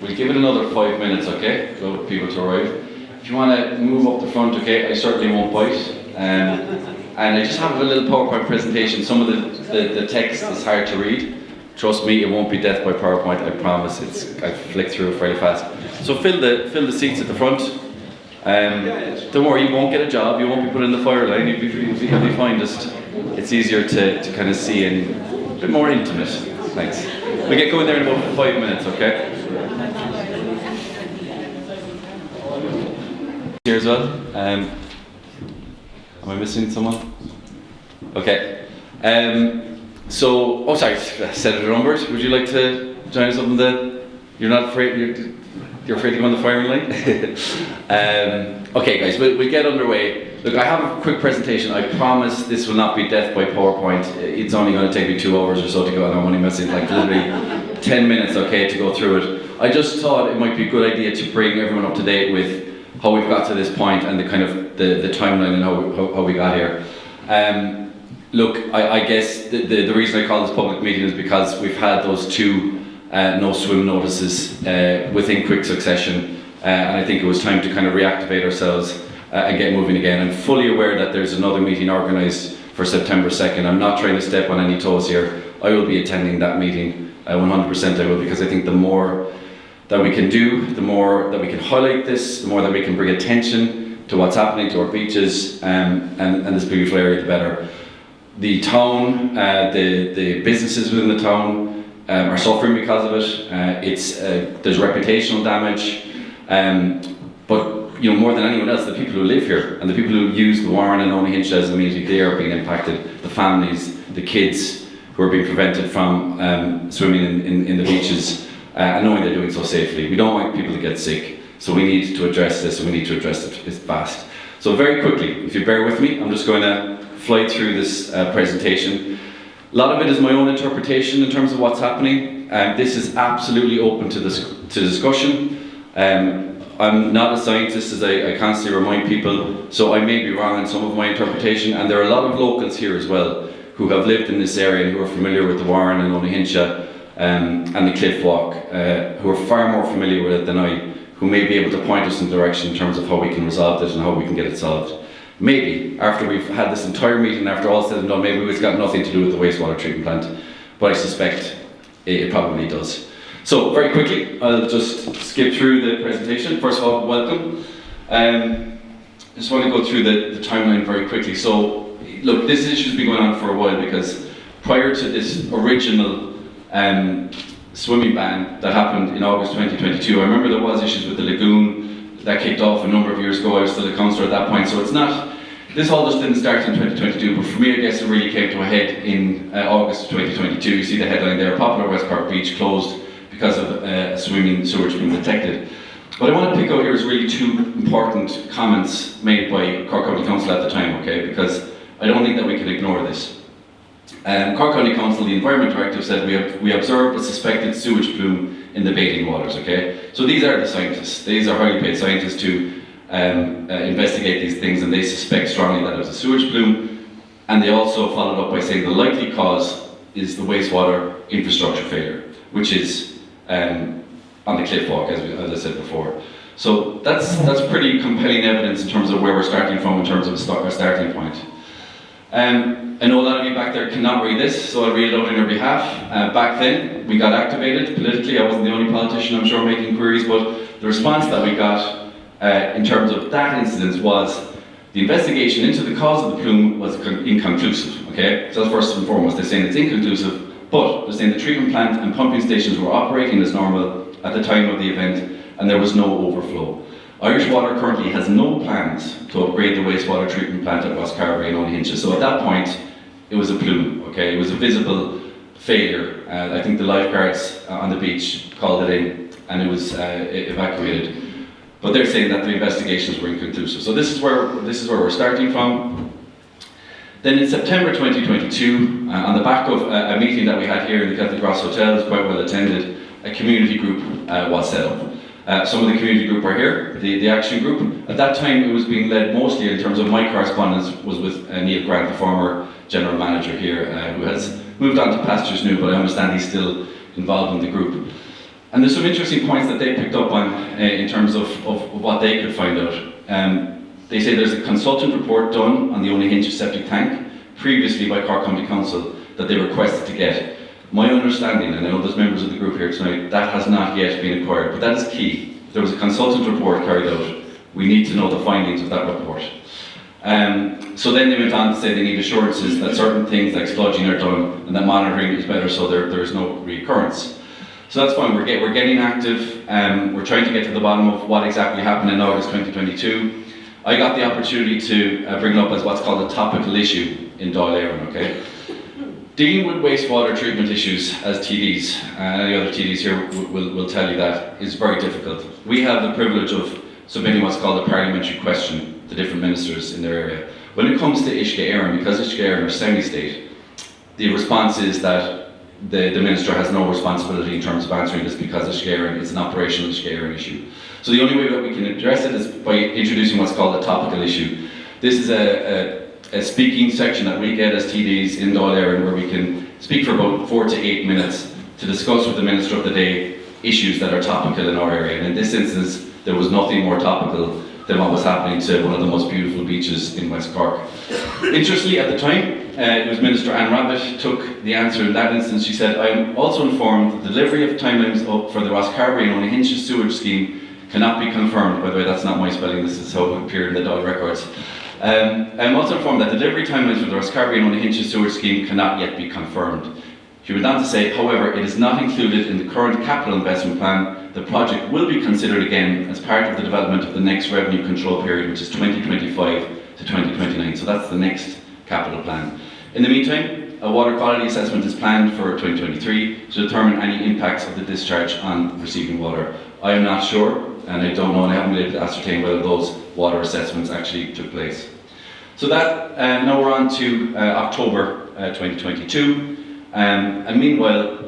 We'll give it another 5 minutes, okay, for people to arrive. If you want to move up the front, okay, I certainly won't bite. And I just have a little PowerPoint presentation. Some of the text is hard to read. Trust me, it won't be death by PowerPoint, I promise. I flick through it fairly fast. So fill the seats at the front. Don't worry, you won't get a job, you won't be put in the fire line, you'll be fine. Just, it's easier to kind of see and a bit more intimate. Thanks. We'll get going there in about 5 minutes, okay? Here as well. Am I missing someone? Okay. Sorry, Senator Umbert, would you like to join us up in the... You're not afraid, you're afraid to go on the firing line? Okay guys, we'll get underway. Look, I have a quick presentation. I promise this will not be death by PowerPoint. It's only going to take me 2 hours or so to go, and I'm only missing like literally 10 minutes, okay, to go through it. I just thought it might be a good idea to bring everyone up to date with how we've got to this point and the kind of the timeline and how we got here. Look, I guess the reason I call this public meeting is because we've had those 2 no swim notices within quick succession, and I think it was time to kind of reactivate ourselves and get moving again. I'm fully aware that there's another meeting organised for September 2nd. I'm not trying to step on any toes here. I will be attending that meeting, 100% I will, because I think the more that we can do, the more that we can highlight this, the more that we can bring attention to what's happening to our beaches and this beautiful area, the better. The town, the businesses within the town are suffering because of it. There's reputational damage, but you know, more than anyone else, the people who live here and the people who use the Warren and Only as a community, they are being impacted. The families, the kids who are being prevented from swimming in the beaches and knowing they're doing so safely. We don't want people to get sick, so we need to address this, and we need to address it fast. So very quickly, if you bear with me, I'm just going to fly through this presentation. A lot of it is my own interpretation in terms of what's happening. This is absolutely open to discussion. I'm not a scientist, as I constantly remind people, so I may be wrong in some of my interpretation, and there are a lot of locals here as well who have lived in this area and who are familiar with the Warren and Only and the Cliff Walk, who are far more familiar with it than I, who may be able to point us in the direction in terms of how we can resolve this and how we can get it solved. Maybe, after we've had this entire meeting, after all said and done, maybe it's got nothing to do with the wastewater treatment plant, but I suspect it probably does. So, very quickly, I'll just skip through the presentation. First of all, welcome. I just want to go through the timeline very quickly. So, look, this issue's been going on for a while because prior to this original swimming ban that happened in August 2022, I remember there was issues with the lagoon that kicked off a number of years ago. I was still a councillor at that point, so it's not, this all just didn't start in 2022, but for me I guess it really came to a head in August 2022. You see the headline there, popular Rosscarbery beach closed because of a swimming sewage being detected. What I want to pick out here is really 2 important comments made by Cork County Council at the time, okay, because I don't think that we can ignore this. Cork County Council, the Environment Directive said we observed a suspected sewage plume in the bathing waters, okay? So these are the scientists. These are highly paid scientists to investigate these things, and they suspect strongly that it was a sewage plume. And they also followed up by saying the likely cause is the wastewater infrastructure failure, which is on the Cliff Walk, as I said before. So that's pretty compelling evidence in terms of where we're starting from in terms of a starting point. I know a lot of you back there cannot read this, so I'll read it out on your behalf. Back then, we got activated politically. I wasn't the only politician, I'm sure, making queries, but the response that we got in terms of that incident was the investigation into the cause of the plume was inconclusive, okay? So that's first and foremost. They're saying it's inconclusive, but they're saying the treatment plant and pumping stations were operating as normal at the time of the event, and there was no overflow. Irish Water currently has no plans to upgrade the wastewater treatment plant at Rosscarbery and Only. So at that point, it was a plume, okay? It was a visible failure. I think the lifeguards on the beach called it in, and it was evacuated. But they're saying that the investigations were inconclusive. So this is where we're starting from. Then in September 2022, on the back of a meeting that we had here in the Celtic Ross Hotel, it was quite well attended, a community group was set up. Some of the community group are here, the action group. At that time it was being led mostly, in terms of my correspondence, was with Neil Grant, the former general manager here, who has moved on to pastures new, but I understand he's still involved in the group. And there's some interesting points that they picked up on in terms of what they could find out. They say there's a consultant report done on the Only Hinch septic tank, previously by Cork County Council, that they requested to get. My understanding, and I know there's members of the group here tonight, that has not yet been acquired, but that is key. If there was a consultant report carried out, we need to know the findings of that report. So then they went on to say they need assurances that certain things like sludging are done and that monitoring is better so there is no recurrence. So that's fine, we're getting active, we're trying to get to the bottom of what exactly happened in August 2022. I got the opportunity to bring it up as what's called a topical issue in Dáil Éireann, okay? Dealing with wastewater treatment issues as TDs, and any other TDs here will tell you that, is very difficult. We have the privilege of submitting what's called a parliamentary question to different ministers in their area. When it comes to Uisce Éireann, because Uisce Éireann are semi-state, the response is that the minister has no responsibility in terms of answering this because Uisce Éireann is an operational Uisce Éireann issue. So the only way that we can address it is by introducing what's called a topical issue. This is a speaking section that we get as TDs in Dáil Éireann where we can speak for about 4 to 8 minutes to discuss with the Minister of the day issues that are topical in our area. And in this instance, there was nothing more topical than what was happening to one of the most beautiful beaches in West Cork. Interestingly, at the time, it was Minister Anne Rabbitte took the answer in that instance. She said, I am also informed that the delivery of timelines for the Rosscarbery and Only Hinch sewage scheme cannot be confirmed. By the way, that's not my spelling, this is how it appeared in the Dáil records. I am also informed that the delivery timelines for the Rosscarbery and Only Hinch sewage scheme cannot yet be confirmed. She went on to say, however, it is not included in the current capital investment plan. The project will be considered again as part of the development of the next revenue control period, which is 2025 to 2029. So that's the next capital plan. In the meantime, a water quality assessment is planned for 2023 to determine any impacts of the discharge on receiving water. I am not sure, and I don't know, and I haven't been able to ascertain whether those water assessments actually took place. So that, now we're on to October 2022. And meanwhile,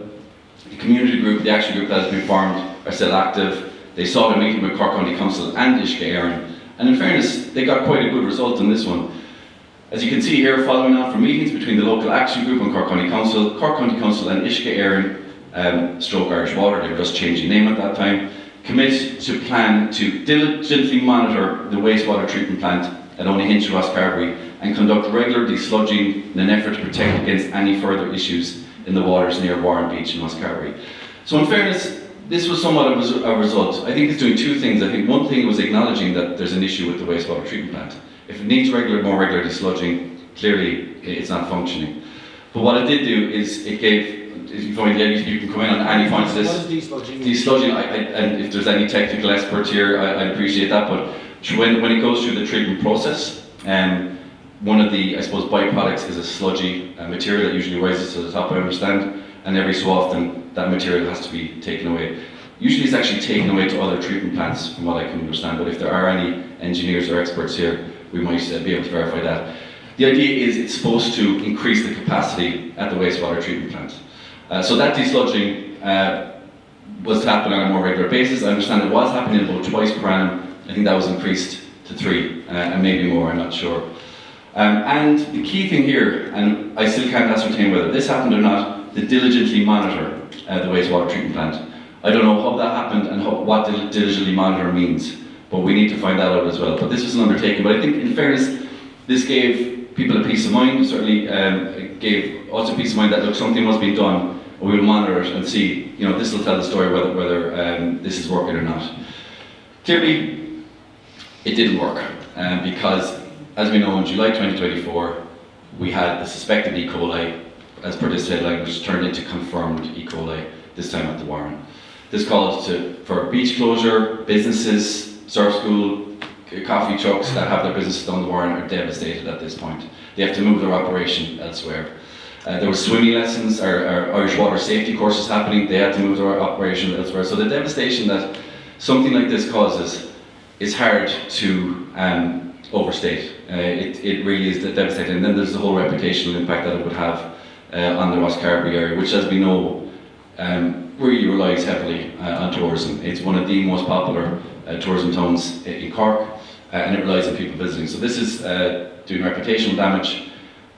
the community group, the action group that has been formed, are still active. They sought a meeting with Cork County Council and Uisce Éireann, and in fairness, they got quite a good result in this one. As you can see here, following on from meetings between the local action group and Cork County Council and Uisce Éireann, stroke Irish Water, they were just changing name at that time, commit to plan to diligently monitor the wastewater treatment plant at Only Hinch, Rosscarbery, and conduct regular desludging in an effort to protect against any further issues in the waters near Warren Beach in Rosscarbery. So in fairness, this was somewhat of a result. I think it's doing two things. I think one thing was acknowledging that there's an issue with the wastewater treatment plant. If it needs more regular desludging, clearly it's not functioning. But what it did do is it gave, if you find you can come in on any point of this. What is desludging? Desludging, and if there's any technical experts here, I'd appreciate that, but when it goes through the treatment process, one of the, I suppose, byproducts is a sludgy material that usually rises to the top, I understand, and every so often that material has to be taken away. Usually it's actually taken away to other treatment plants, from what I can understand, but if there are any engineers or experts here, we might be able to verify that. The idea is it's supposed to increase the capacity at the wastewater treatment plant. So that desludging was happening on a more regular basis. I understand it was happening about twice per annum. I think that was increased to 3, and maybe more, I'm not sure. And the key thing here, and I still can't ascertain whether this happened or not, to diligently monitor the wastewater treatment plant. I don't know how that happened and what diligently monitor means, but we need to find that out as well. But this was an undertaking. But I think, in fairness, this gave people a peace of mind. Certainly gave us a peace of mind that, look, something was being done, and we will monitor it and see. You know, this will tell the story whether this is working or not. Clearly, it didn't work because, as we know, in July 2024, we had the suspected E. coli, as per this headline, which turned into confirmed E. coli, this time at the Warren. This called for beach closure. Businesses, surf school, coffee trucks that have their businesses down the Warren are devastated at this point. They have to move their operation elsewhere. There were swimming lessons or Irish water safety courses happening. They had to move their operation elsewhere. So the devastation that something like this causes is hard to overstate. It really is devastating. And then there's the whole reputational impact that it would have on the Rosscarbery area, which, as we know, really relies heavily on tourism. It's one of the most popular tourism towns in Cork, and it relies on people visiting. So this is doing reputational damage,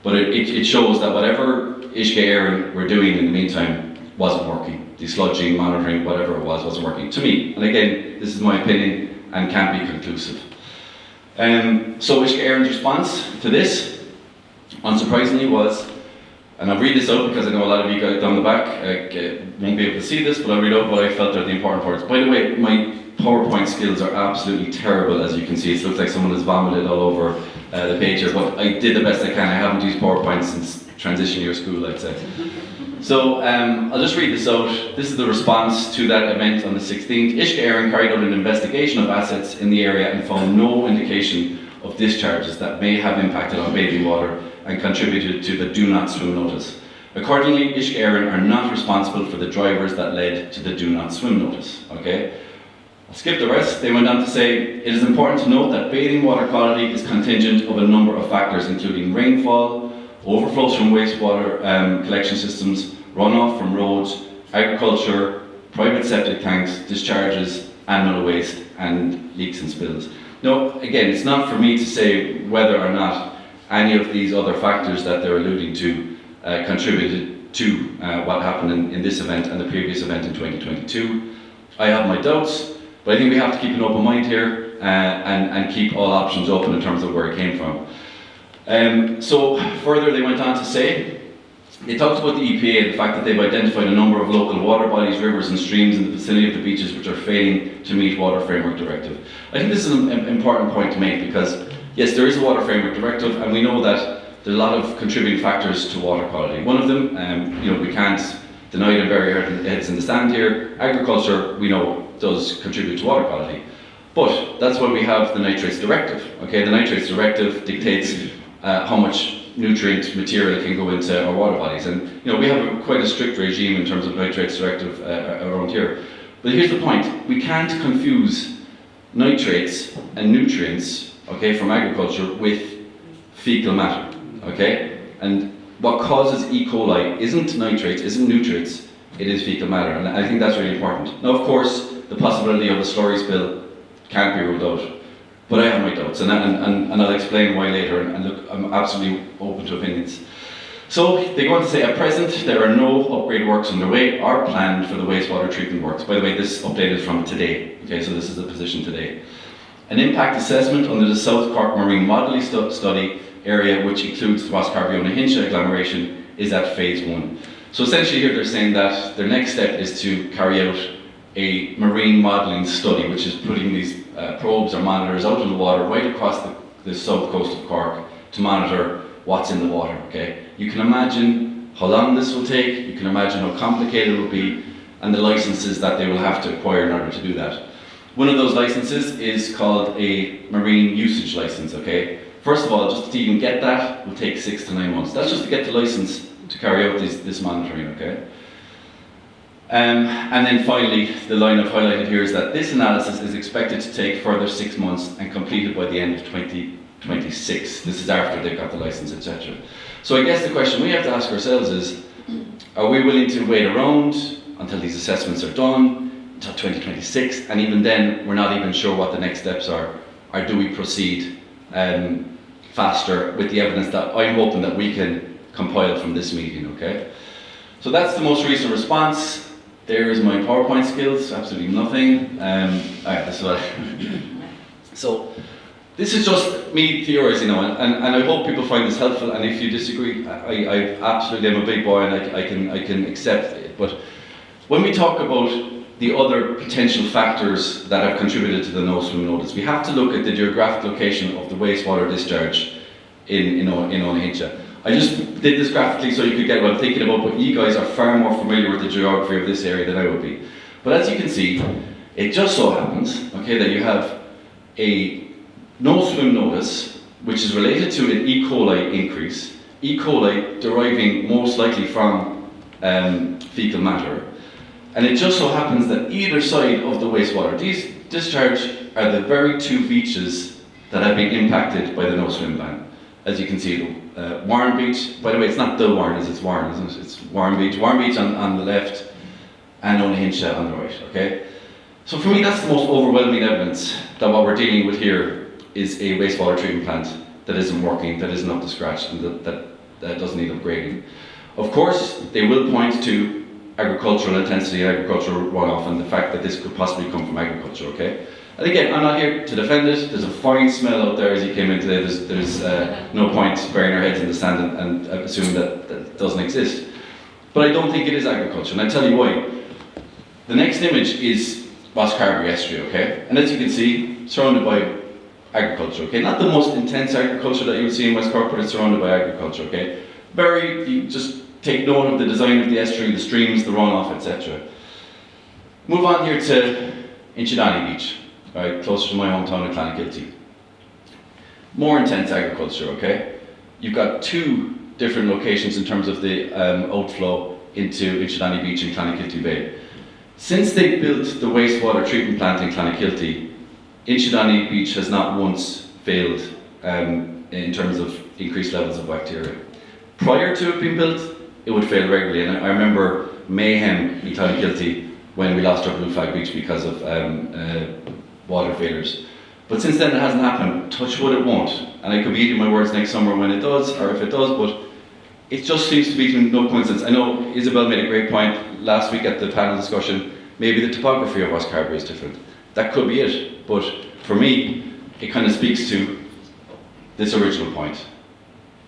but it shows that whatever Uisce Éireann were doing in the meantime, wasn't working. The sludging, monitoring, whatever it was, wasn't working to me. And again, this is my opinion and can't be conclusive. So Uisce Éireann's response to this, unsurprisingly, was, and I'll read this out because I know a lot of you guys down the back won't be able to see this, but I'll read out what I felt are the important parts. By the way, my PowerPoint skills are absolutely terrible, as you can see. It looks like someone has vomited all over the page here, but I did the best I can. I haven't used PowerPoint since transition year school, I'd say. So I'll just read this out. This is the response to that event on the 16th. Uisce Éireann carried out an investigation of assets in the area and found no indication of discharges that may have impacted on bathing water and contributed to the do not swim notice. Accordingly, Uisce Éireann are not responsible for the drivers that led to the do not swim notice. Okay? I'll skip the rest. They went on to say, it is important to note that bathing water quality is contingent of a number of factors, including rainfall, overflows from wastewater collection systems, runoff from roads, agriculture, private septic tanks, discharges, animal waste, and leaks and spills. Now, again, it's not for me to say whether or not any of these other factors that they're alluding to contributed to what happened in this event and the previous event in 2022. I have my doubts, but I think we have to keep an open mind here and keep all options open in terms of where it came from. So further, they went on to say, they talked about the EPA, the fact that they've identified a number of local water bodies, rivers and streams in the vicinity of the beaches which are failing to meet Water Framework Directive. I think this is an important point to make because, yes, there is a Water Framework Directive and we know that there are a lot of contributing factors to water quality. One of them, we can't deny it and bury our heads in the sand here. Agriculture, we know, does contribute to water quality. But that's why we have the Nitrates Directive. Okay, the Nitrates Directive dictates how much nutrient material can go into our water bodies, and we have quite a strict regime in terms of Nitrates Directive around here. But here's the point: we can't confuse nitrates and nutrients, okay, from agriculture with fecal matter, okay? And what causes E. coli isn't nitrates, isn't nutrients, it is fecal matter, and I think that's really important. Now, of course, the possibility of a slurry spill can't be ruled out. But I have my doubts, and I'll explain why later, and look, I'm absolutely open to opinions. So, they go on to say, at present, there are no upgrade works underway or planned for the wastewater treatment works. By the way, this update is from today, okay, so this is the position today. An impact assessment under the South Cork Marine Modelling Study area, which includes the Rosscarbery agglomeration, is at phase 1. So essentially here they're saying that their next step is to carry out a marine modelling study, which is putting these probes or monitors out in the water right across the south coast of Cork to monitor what's in the water, okay? You can imagine how long this will take, you can imagine how complicated it will be, and the licenses that they will have to acquire in order to do that. One of those licenses is called a marine usage license, okay? First of all, just to even get that will take 6 to 9 months. That's just to get the license to carry out this monitoring, okay? And then finally, the line I've highlighted here is that this analysis is expected to take further 6 months and completed by the end of 2026. This is after they've got the license, etc. So I guess the question we have to ask ourselves is, are we willing to wait around until these assessments are done, until 2026, and even then we're not even sure what the next steps are, or do we proceed faster with the evidence that I'm hoping that we can compile from this meeting, okay? So that's the most recent response. There is my PowerPoint skills, absolutely nothing. This is what so this is just me theorizing, and I hope people find this helpful, and if you disagree, I absolutely am a big boy and I can accept it. But when we talk about the other potential factors that have contributed to the no swim notice, we have to look at the geographic location of the wastewater discharge in Onahincha. I just did this graphically so you could get what I'm thinking about, but you guys are far more familiar with the geography of this area than I would be. But as you can see, it just so happens, okay, that you have a no swim notice, which is related to an E. coli increase, E. coli deriving most likely from fecal matter. And it just so happens that either side of the wastewater discharge are the very two beaches that have been impacted by the no swim ban. As you can see, Warren Beach, by the way, it's not the Warren, it's Warren, isn't it? It's Warren Beach on the left and Onahincha on the right, okay? So for me, that's the most overwhelming evidence that what we're dealing with here is a wastewater treatment plant that isn't working, that isn't up to scratch, and that doesn't need upgrading. Of course, they will point to agricultural intensity, agricultural runoff, and the fact that this could possibly come from agriculture, okay? And again, I'm not here to defend it. There's a fine smell out there as you came in today. There's no point burying our heads in the sand and assuming that doesn't exist. But I don't think it is agriculture, and I'll tell you why. The next image is Rosscarbery estuary, okay? And as you can see, surrounded by agriculture, okay? Not the most intense agriculture that you would see in West Cork, but it's surrounded by agriculture, okay? You just take note of the design of the estuary, the streams, the runoff, etc. Move on here to Inchydoney Beach, right, closer to my hometown of Clonakilty. More intense agriculture, okay? You've got two different locations in terms of the outflow into Inchydoney Beach and Clonakilty Bay. Since they built the wastewater treatment plant in Clonakilty, Inchydoney Beach has not once failed in terms of increased levels of bacteria. Prior to it being built, it would fail regularly, and I remember mayhem in Clonakilty when we lost our Blue Flag Beach because of water failures. But since then it hasn't happened. Touch wood, it won't. And I could be eating my words next summer when it does, or if it does, but it just seems to be no coincidence. I know Isabel made a great point last week at the panel discussion. Maybe the topography of Rosscarbery is different. That could be it. But for me, it kind of speaks to this original point.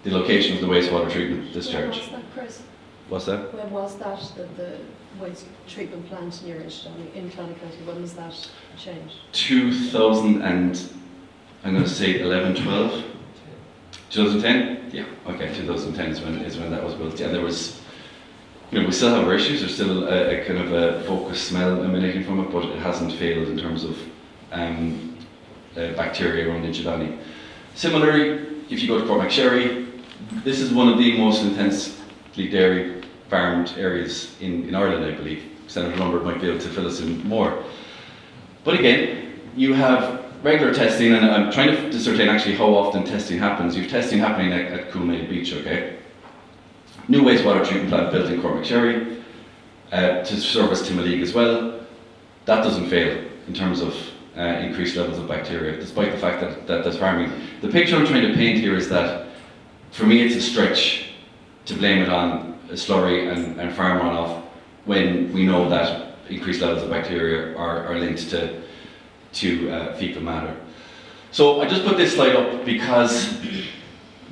The location of the wastewater treatment discharge. When was that, Chris? What's that? When was that, the waste treatment plant near Inchydoney in Clonakilty? When was that changed? 2000 and, I'm going to say 11, 12? 2010? Yeah, okay, 2010 is when that was built. Yeah, there was, we still have our issues. There's still a kind of a focused smell emanating from it, but it hasn't failed in terms of bacteria around Inchydoney. Similarly, if you go to Cormacsherry, this is one of the most intensely dairy farmed areas in Ireland, I believe. Senator Lombard might be able to fill us in more. But again, you have regular testing, and I'm trying to ascertain actually how often testing happens. You have testing happening at Coolmaid Beach, okay? New wastewater treatment plant built in Cormacsherry to service Timoleague as well. That doesn't fail in terms of increased levels of bacteria, despite the fact that that's farming. The picture I'm trying to paint here is that, for me, it's a stretch to blame it on a slurry and farm runoff when we know that increased levels of bacteria are linked to fecal matter. So I just put this slide up because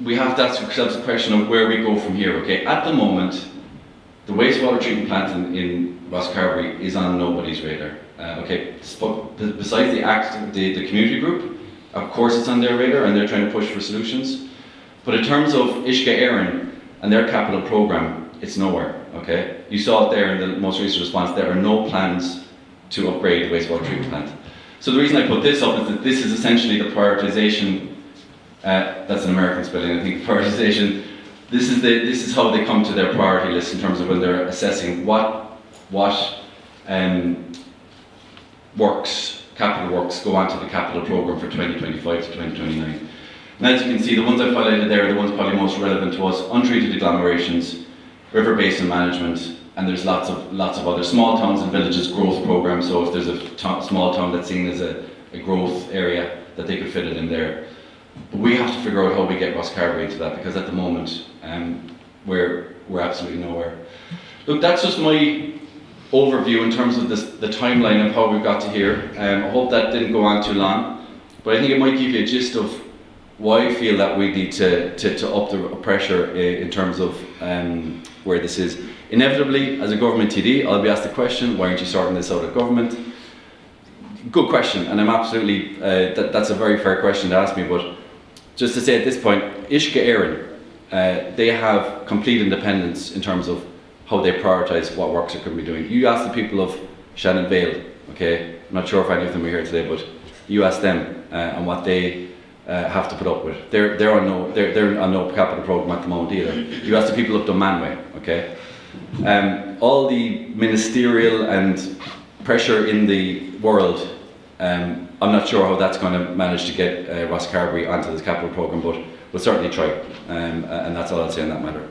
we have to ask ourselves the question of where we go from here. Okay, at the moment, the wastewater treatment plant in Rosscarbery is on nobody's radar. Okay, besides the community group, of course it's on their radar and they're trying to push for solutions. But in terms of Uisce Éireann and their capital programme, it's nowhere. Okay, you saw it there in the most recent response. There are no plans to upgrade the wastewater treatment plant. So the reason I put this up is that this is essentially the prioritisation. That's an American spelling, I think. Prioritisation. This is how they come to their priority list in terms of when they're assessing what capital works go onto the capital programme for 2025 to 2029. And as you can see, the ones I've highlighted there are the ones probably most relevant to us: untreated agglomerations, river basin management, and there's lots of other small towns and villages growth programs. So if there's a small town that's seen as a growth area, that they could fit it in there. But we have to figure out how we get Rosscarbery into that, because at the moment we're absolutely nowhere. Look, that's just my overview in terms of the timeline of how we've got to here. I hope that didn't go on too long, but I think it might give you a gist of why I feel that we need to up the pressure in terms of where this is. Inevitably, as a government TD, I'll be asked the question, why aren't you sorting this out of government? Good question, and I'm absolutely, that's a very fair question to ask me, but just to say at this point, Uisce Éireann, they have complete independence in terms of how they prioritise what works they could be doing. You ask the people of Shannon Vale, okay, I'm not sure if any of them are here today, but you ask them and what they have to put up with. They're on no capital programme at the moment either. You ask the people of Dunmanway, okay. All the ministerial and pressure in the world, I'm not sure how that's going to manage to get Rosscarbery onto this capital programme, but we'll certainly try, and that's all I'll say on that matter.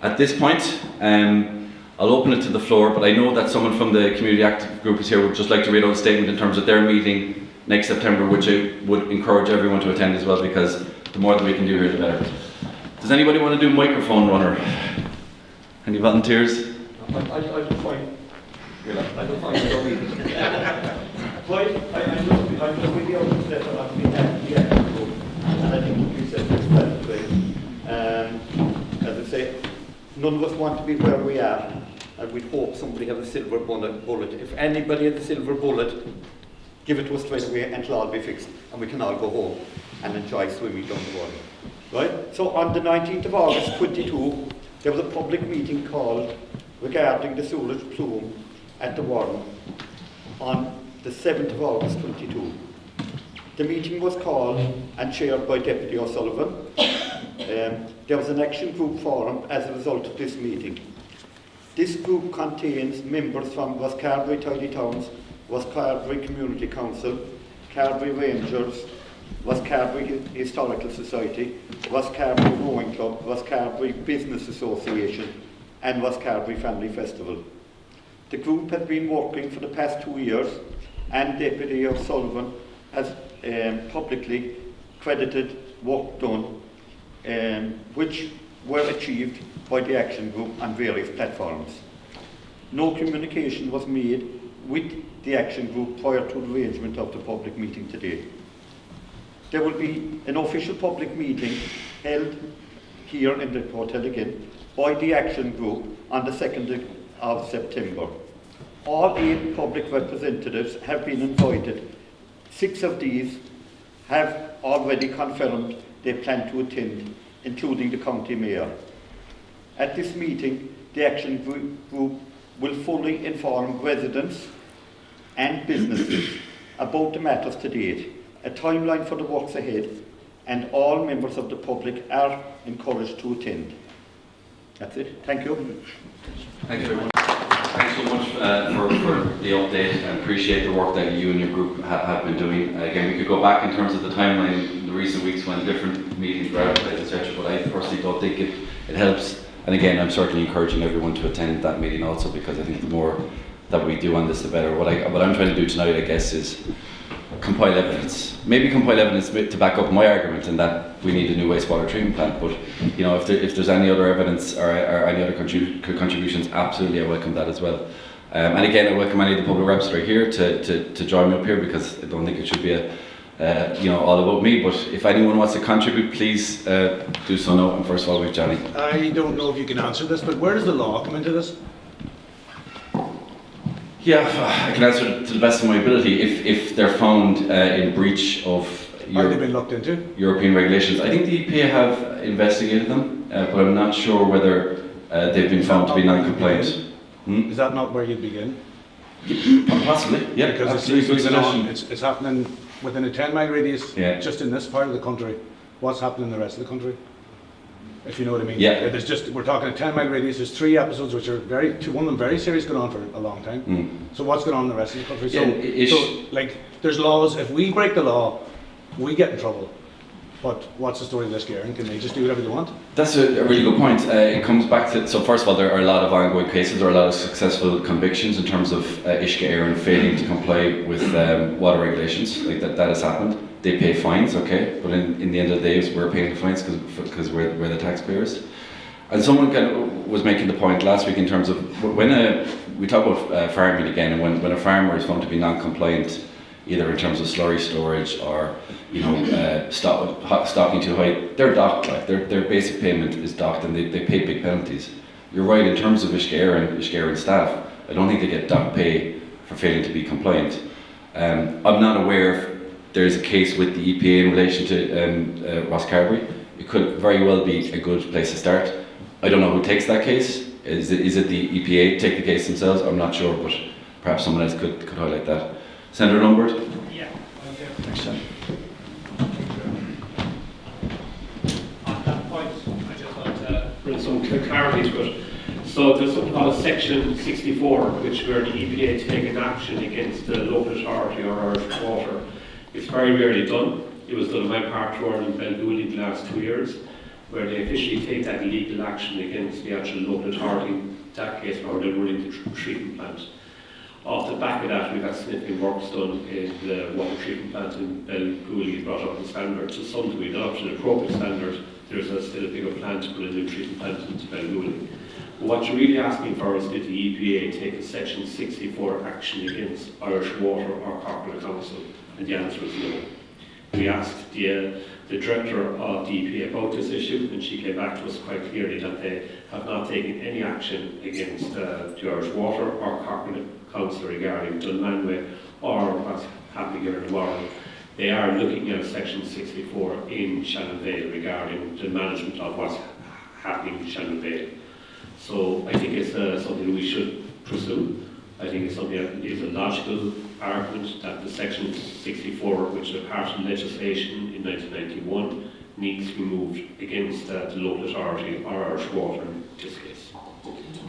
At this point, I'll open it to the floor, but I know that someone from the Community Active Group is here would just like to read out a statement in terms of their meeting next September, which I would encourage everyone to attend as well, because the more that we can do here, the better. Does anybody want to do microphone runner? Any volunteers? I don't find it so easy. Right, I'm just with the other step that I've been at the action group, and I think you said this well today. As I say, none of us want to be where we are, and we'd hope somebody has a silver bullet. If anybody has a silver bullet, give it to us straight away and it'll all be fixed, and we can all go home and enjoy swimming down the water. Right? So on the 19th of August 22, there was a public meeting called regarding the sewerage plume at the Warren on the 7th of August 22. The meeting was called and chaired by Deputy O'Sullivan. There was an action group formed as a result of this meeting. This group contains members from Rosscarbery Tidy Towns, Rosscarbery Community Council, Carbery Rangers, Rosscarbery Historical Society, Rosscarbery Rowing Club, Rosscarbery Business Association, and Rosscarbery Family Festival. The group has been working for the past 2 years, and Deputy O'Sullivan has publicly credited work done, which were achieved by the action group on various platforms. No communication was made with the action group prior to the arrangement of the public meeting today. There will be an official public meeting held here in the hotel again by the action group on the 2nd of September. All 8 public representatives have been invited. 6 of these have already confirmed they plan to attend, including the county mayor. At this meeting, the action group will fully inform residents and businesses about the matters to date, a timeline for the works ahead, and all members of the public are encouraged to attend. That's it. Thank you. Thank you very much. Thanks so much for the update, and appreciate the work that you and your group have been doing. Again, we could go back in terms of the timeline in the recent weeks when different meetings were advertised, etc., but I personally don't think it helps. And again, I'm certainly encouraging everyone to attend that meeting also, because I think the more that we do on this, the better. What I'm trying to do tonight, I guess, is compile evidence. Maybe compile evidence to back up my argument in that we need a new wastewater treatment plant. But you know, if there's any other evidence or any other contributions, absolutely I welcome that as well. And again, I welcome any of the public reps that are here to join me up here, because I don't think it should be all about me. But if anyone wants to contribute, please do so now. And first of all, we've Johnny. I don't know if you can answer this, but where does the law come into this? Yeah, I can answer to the best of my ability. If they're found in breach of Have they been looked into? European regulations, I think the EPA have investigated them, but I'm not sure whether they've been found to be non-compliant. Is that not where you'd begin? Possibly, yeah. Because it's happening within a 10-mile radius, just in this part of the country. What's happening in the rest of the country? If you know what I mean. Yeah. We're talking a 10-mile radius. There's 3 episodes which are one of them very serious, going on for a long time. So what's going on in the rest of the country? So like, there's laws. If we break the law, we get in trouble. But what's the story of this gear? And can they just do whatever they want? That's a really good point. It comes back to, so first of all, there are a lot of ongoing cases, there are a lot of successful convictions in terms of Uisce Éireann failing to comply with water regulations. Like that has happened. They pay fines, okay, but in the end of the day, we're paying the fines because we're the taxpayers. And someone was making the point last week in terms of when we talk about farming again, and when a farmer is found to be non-compliant, either in terms of slurry storage or stocking too high, they're docked. Like their basic payment is docked, and they pay big penalties. You're right in terms of Uisce Éireann staff. I don't think they get docked pay for failing to be compliant. I'm not aware if there's a case with the EPA in relation to Rosscarbery. It could very well be a good place to start. I don't know who takes that case. Is it the EPA take the case themselves? I'm not sure, but perhaps someone else could highlight that. Senator Lombard? Yeah. Thanks, Sean. On that point, I just want to bring some clarity to it. So there's something called a Section 64, which where the EPA take an action against the local authority or Irish Water. It's very rarely done. It was done in my part Warren and Belgooly in the last 2 years, where they officially take that legal action against the actual local authority, in that case, or they're running the treatment plant. Off the back of that, we've had significant works done in the water treatment plant in Belgooly, brought up the standard to some degree, not up to the appropriate standard. There's still a bigger plan to put a new treatment plant into Belgooly. What you're really asking for is did the EPA take a Section 64 action against Irish Water or Corporate Council? And the answer is no. We asked the director of the EPA about this issue, and she came back to us quite clearly that they have not taken any action against the Irish Water or Corporate Council regarding Dunmanway or what's happening here tomorrow. They are looking at Section 64 in Shannon Vale regarding the management of what's happening in Shannon Vale. So I think it's something we should pursue. I think it's something that is a logical argument that the Section 64, which is a part of legislation in 1991, needs to be moved against the local authority or Irish Water in this case.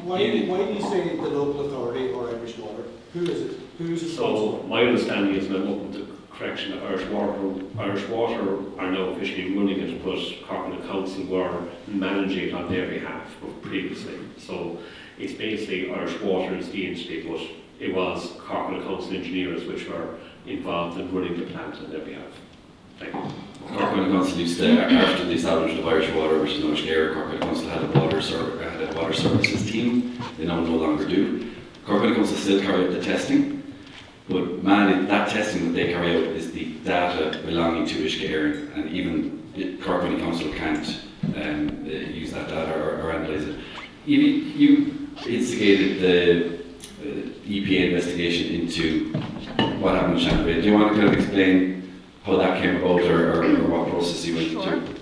Why do you say the local authority or Irish Water? Who is it? Who's responsible? So my understanding is, and I'm open to correction, that Irish Water are now officially running it, but Corporate Council were managing it on their behalf previously. So it's basically Irish Water is the entity, but it was Corporate Council engineers which were involved in running the plant on their behalf. Thank you. Corporate Council used to, after the establishment of Irish Water, which is now Scare, Corporate Council had a water services team. They now no longer do. Corporate Council still carry out the testing, but man, that testing that they carry out is the data belonging to Rosscarbery, and even Corporate Council can't use that data or analyse it. You instigated the EPA investigation into what happened in Shannon Vale. Do you want to kind of explain how that came about, or what process you went through?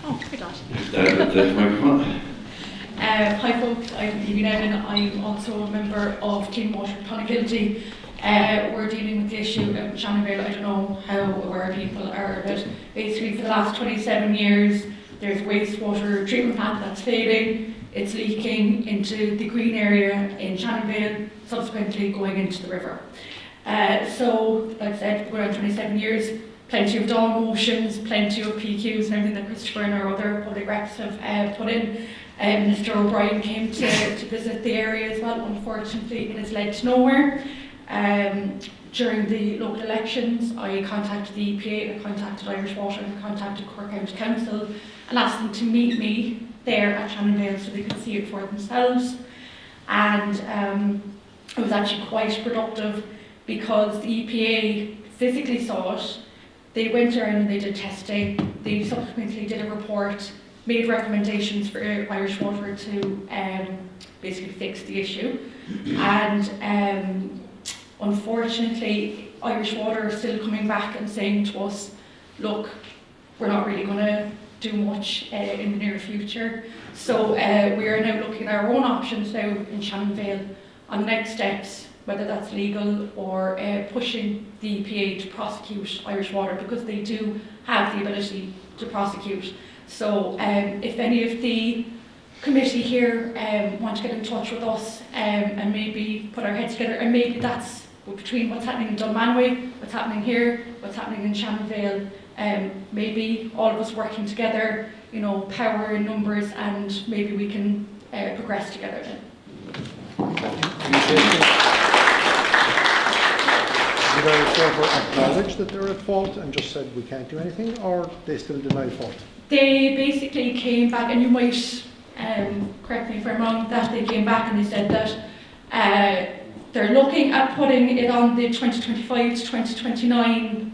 Oh, good lad. The microphone. Hi folks, I'm Evie Nevin. I'm also a member of Clean Water Clonakilty. We're dealing with the issue of Shannon Vale. I don't know how aware people are of it. Basically, for the last 27 years, there's a wastewater treatment plant that's failing. It's leaking into the green area in Shannon Vale, subsequently going into the river. So, like I said, we're on 27 years, plenty of dawn motions, plenty of PQs and everything that Christopher and our other public reps have put in. Mr. O'Brien came to visit the area as well. Unfortunately, it has led to nowhere. During the local elections, I contacted the EPA, I contacted Irish Water, I contacted Cork County Council and asked them to meet me there at Shannon Vale so they could see it for themselves. And it was actually quite productive because the EPA physically saw it. They went around and they did testing. They subsequently did a report, made recommendations for Irish Water to basically fix the issue. And unfortunately, Irish Water are still coming back and saying to us, look, we're not really going to do much in the near future. So we are now looking at our own options now in Shannon Vale on next steps, whether that's legal or pushing the EPA to prosecute Irish Water, because they do have the ability to prosecute. So if any of the committee here want to get in touch with us and maybe put our heads together, and maybe that's between what's happening in Dunmanway, what's happening here, what's happening in Shannon Vale, maybe all of us working together, you know, power in numbers, and maybe we can progress together then. Did Irish Water acknowledge that they're at fault and just said we can't do anything, or they still deny fault? They basically came back, and you might correct me if I'm wrong, that they came back and they said that they're looking at putting it on the 2025 to 2029,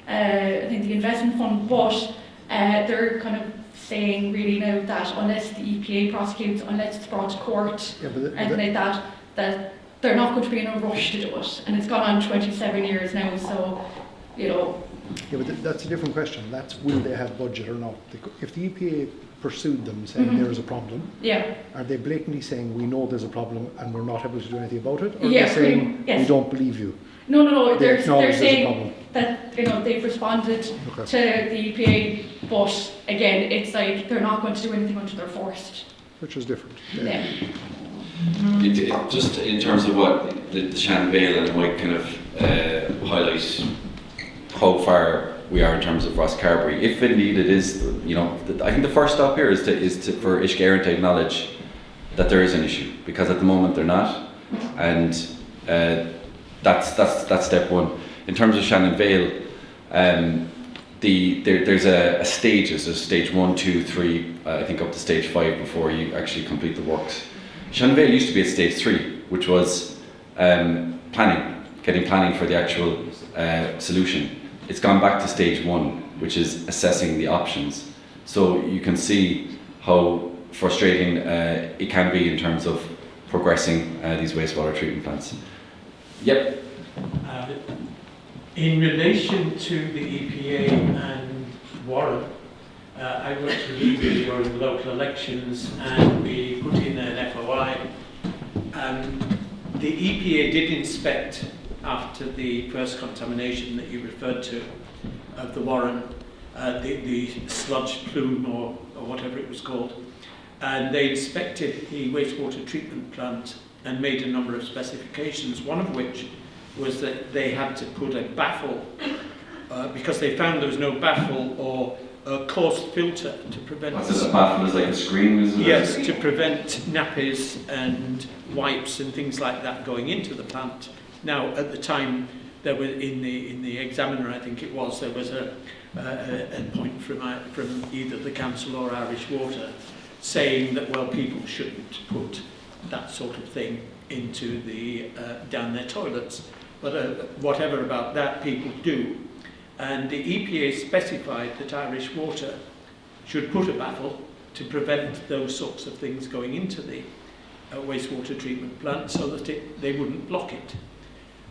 I think the investment fund, but they're kind of saying really now that unless the EPA prosecutes, unless it's brought to court, anything like that, that they're not going to be in a rush to do it. And it's gone on 27 years now, so, you know. Yeah, but that's a different question. That's will they have budget or not? If the EPA pursued them saying there is a problem, are they blatantly saying we know there's a problem and we're not able to do anything about it? Or are they saying we don't believe you? No, they're saying that, you know, they've responded to the EPA, but again, it's like they're not going to do anything until they're forced. Which is different. Yeah. Just in terms of what the Shannon Vale, and it might kind of highlight how far we are in terms of Rosscarbery. If indeed it is, you know, I think the first stop here is for Rosscarbery to acknowledge that there is an issue, because at the moment they're not, and that's step one. In terms of Shannon Vale, there's a stages. There's stage 1, 2, 3, I think up to stage 5 before you actually complete the works. Shanvale used to be at stage 3, which was getting planning for the actual solution. It's gone back to stage 1, which is assessing the options. So you can see how frustrating it can be in terms of progressing these wastewater treatment plants. Yep. In relation to the EPA and Warren, I worked with EPA during the local elections and we put in an FOI. The EPA did inspect after the first contamination that you referred to of the Warren, the sludge plume or whatever it was called, and they inspected the wastewater treatment plant and made a number of specifications, one of which was that they had to put a baffle, because they found there was no baffle or a coarse filter to prevent... What's this, a baffle is like a screen, isn't it? Yes, to prevent nappies and wipes and things like that going into the plant. Now, at the time, there were in the Examiner, I think it was, there was a point from either the council or Irish Water saying that, well, people shouldn't put that sort of thing into down their toilets. But whatever about that, people do. And the EPA specified that Irish Water should put a baffle to prevent those sorts of things going into the wastewater treatment plant so that they wouldn't block it.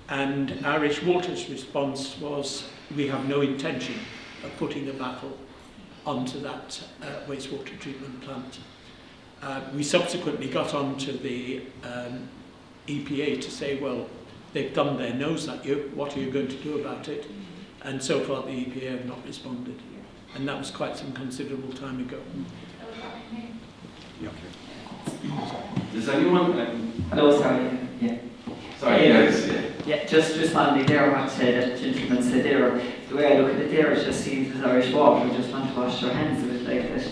And Irish Water's response was, we have no intention of putting a baffle onto that wastewater treatment plant. We subsequently got on to the EPA to say, well, they've done their nose at you, what are you going to do about it? And so far the EPA have not responded. And that was quite some considerable time ago. Does anyone... Hello, sorry. Yeah. Sorry, yes. Yeah, just responding there what that gentleman said there. The way I look at it there, it just seems as Irish Water just want to wash their hands of it like that.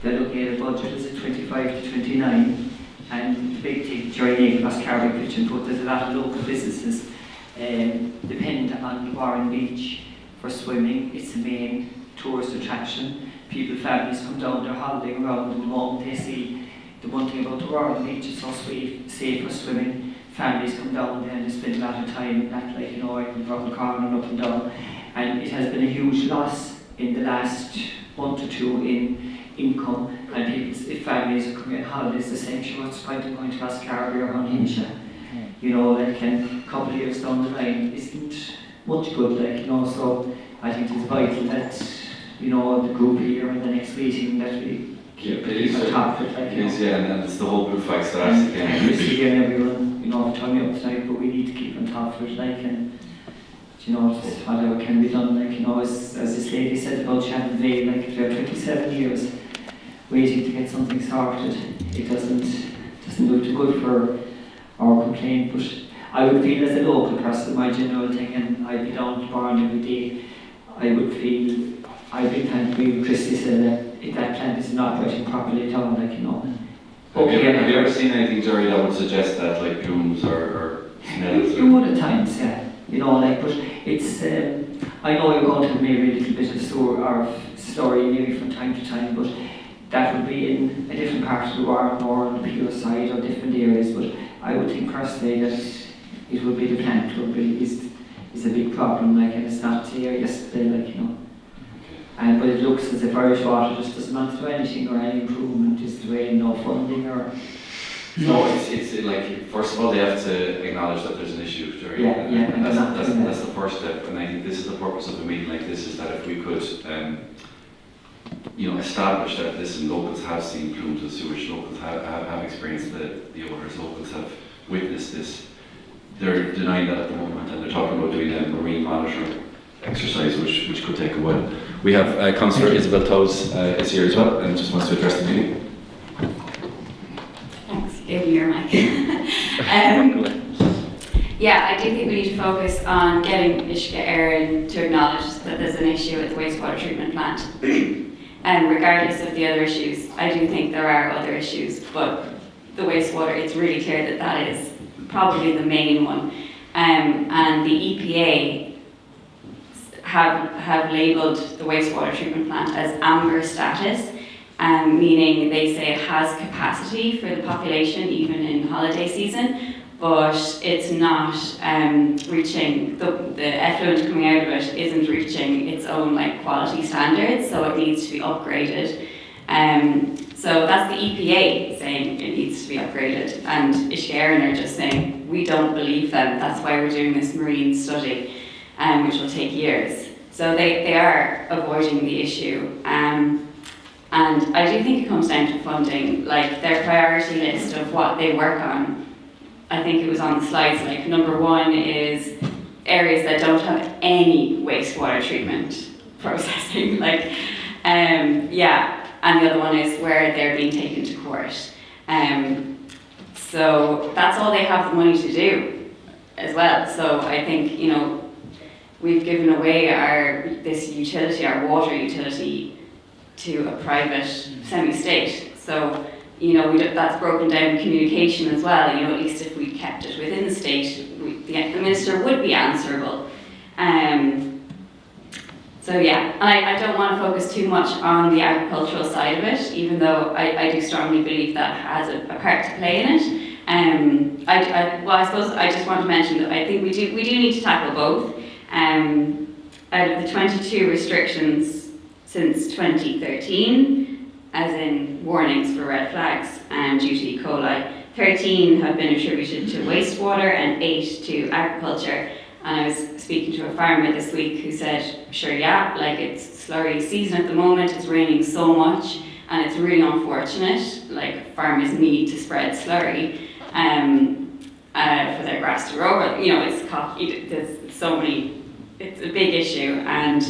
They're looking at a budget is 25 to 29. And the big thing during Rosscarbery pitch and put, there's a lot of local businesses depend on Warren Beach for swimming. It's the main tourist attraction. Families come down, they're holidaying around in the moment. They see the one thing about the Warren Beach is so safe for swimming. Families come down there and they spend a lot of time, not like, you know, around the corner and up and down. And it has been a huge loss in the last month or two in income, and if families are coming on holidays, essentially what's the point of going to Rosscarbery or Hunhinshaw? You know, like, and a couple of years down the line isn't much good, like, you know, so I think it's vital that, you know, the group here and the next meeting that we keep on top of it, like, you know. Yeah, and it's the whole Blue Flag starts again. Again, everyone, you know, turn me up tonight, but we need to keep on top of it, like, and, you know, just whatever can be done, like, you know, as this lady said about Shannon like, if you're 27 years waiting to get something sorted, it doesn't look too good for our complaint, but I would feel as a local person, my general thing, and I'd be down to Barn every day, I would feel, I'd be kind of agree with Christy said that if that plant is not operating properly down, like, you know. Have you ever seen anything, Jerry, that would suggest that, like plumes or smells? You would at times, yeah. You know, like, but it's, I know you're going to maybe a little bit of story maybe from time to time, but that would be in a different part of the Warren or on the Pure side or different areas, but I would think personally that it would be the plant would be is a big problem, like, and it's not here yesterday, like, you know. But it looks as if Irish Water just doesn't want to do anything or any improvement, is the way, no funding or... No, it's like, first of all, they have to acknowledge that there's an issue, Jerry. Yeah, and that's the first step, and I think this is the purpose of a meeting like this, is that if we could you know, establish that locals have seen plumes of sewage, locals have experienced the odours, locals have witnessed this. They're denying that at the moment, and they're talking about doing a marine monitoring exercise, which could take a while. We have Councillor Isabel Toes is here as well, and just wants to address the meeting. Thanks, gave me your mic. Yeah, I do think we need to focus on getting Ishka Erin to acknowledge that there's an issue at the wastewater treatment plant. And regardless of the other issues, I do think there are other issues, but the wastewater, it's really clear that is probably the main one. And the EPA have labelled the wastewater treatment plant as amber status, meaning they say it has capacity for the population even in holiday season, but it's not reaching, the effluent coming out of it isn't reaching its own like quality standards, so it needs to be upgraded. So that's the EPA saying it needs to be upgraded, and Ishgaren are just saying we don't believe them. That's why we're doing this marine study, which will take years. So they are avoiding the issue, and I do think it comes down to funding. Like their priority list of what they work on, I think it was on the slides. Like number 1 is areas that don't have any wastewater treatment processing. Like yeah. And the other one is where they're being taken to court. So that's all they have the money to do as well. So I think, you know, we've given away this utility, our water utility, to a private semi-state. So, you know, that's broken down communication as well. You know, at least if we kept it within the state, the minister would be answerable. So yeah, and I don't want to focus too much on the agricultural side of it, even though I do strongly believe that has a part to play in it. I suppose I just want to mention that I think we do need to tackle both. Out of the 22 restrictions since 2013, as in warnings for red flags due to E. coli, 13 have been attributed to wastewater and 8 to agriculture. And I was speaking to a farmer this week who said, sure, yeah, like it's slurry season at the moment, it's raining so much, and it's really unfortunate, like farmers need to spread slurry for their grass to grow. You know, there's so many, it's a big issue, and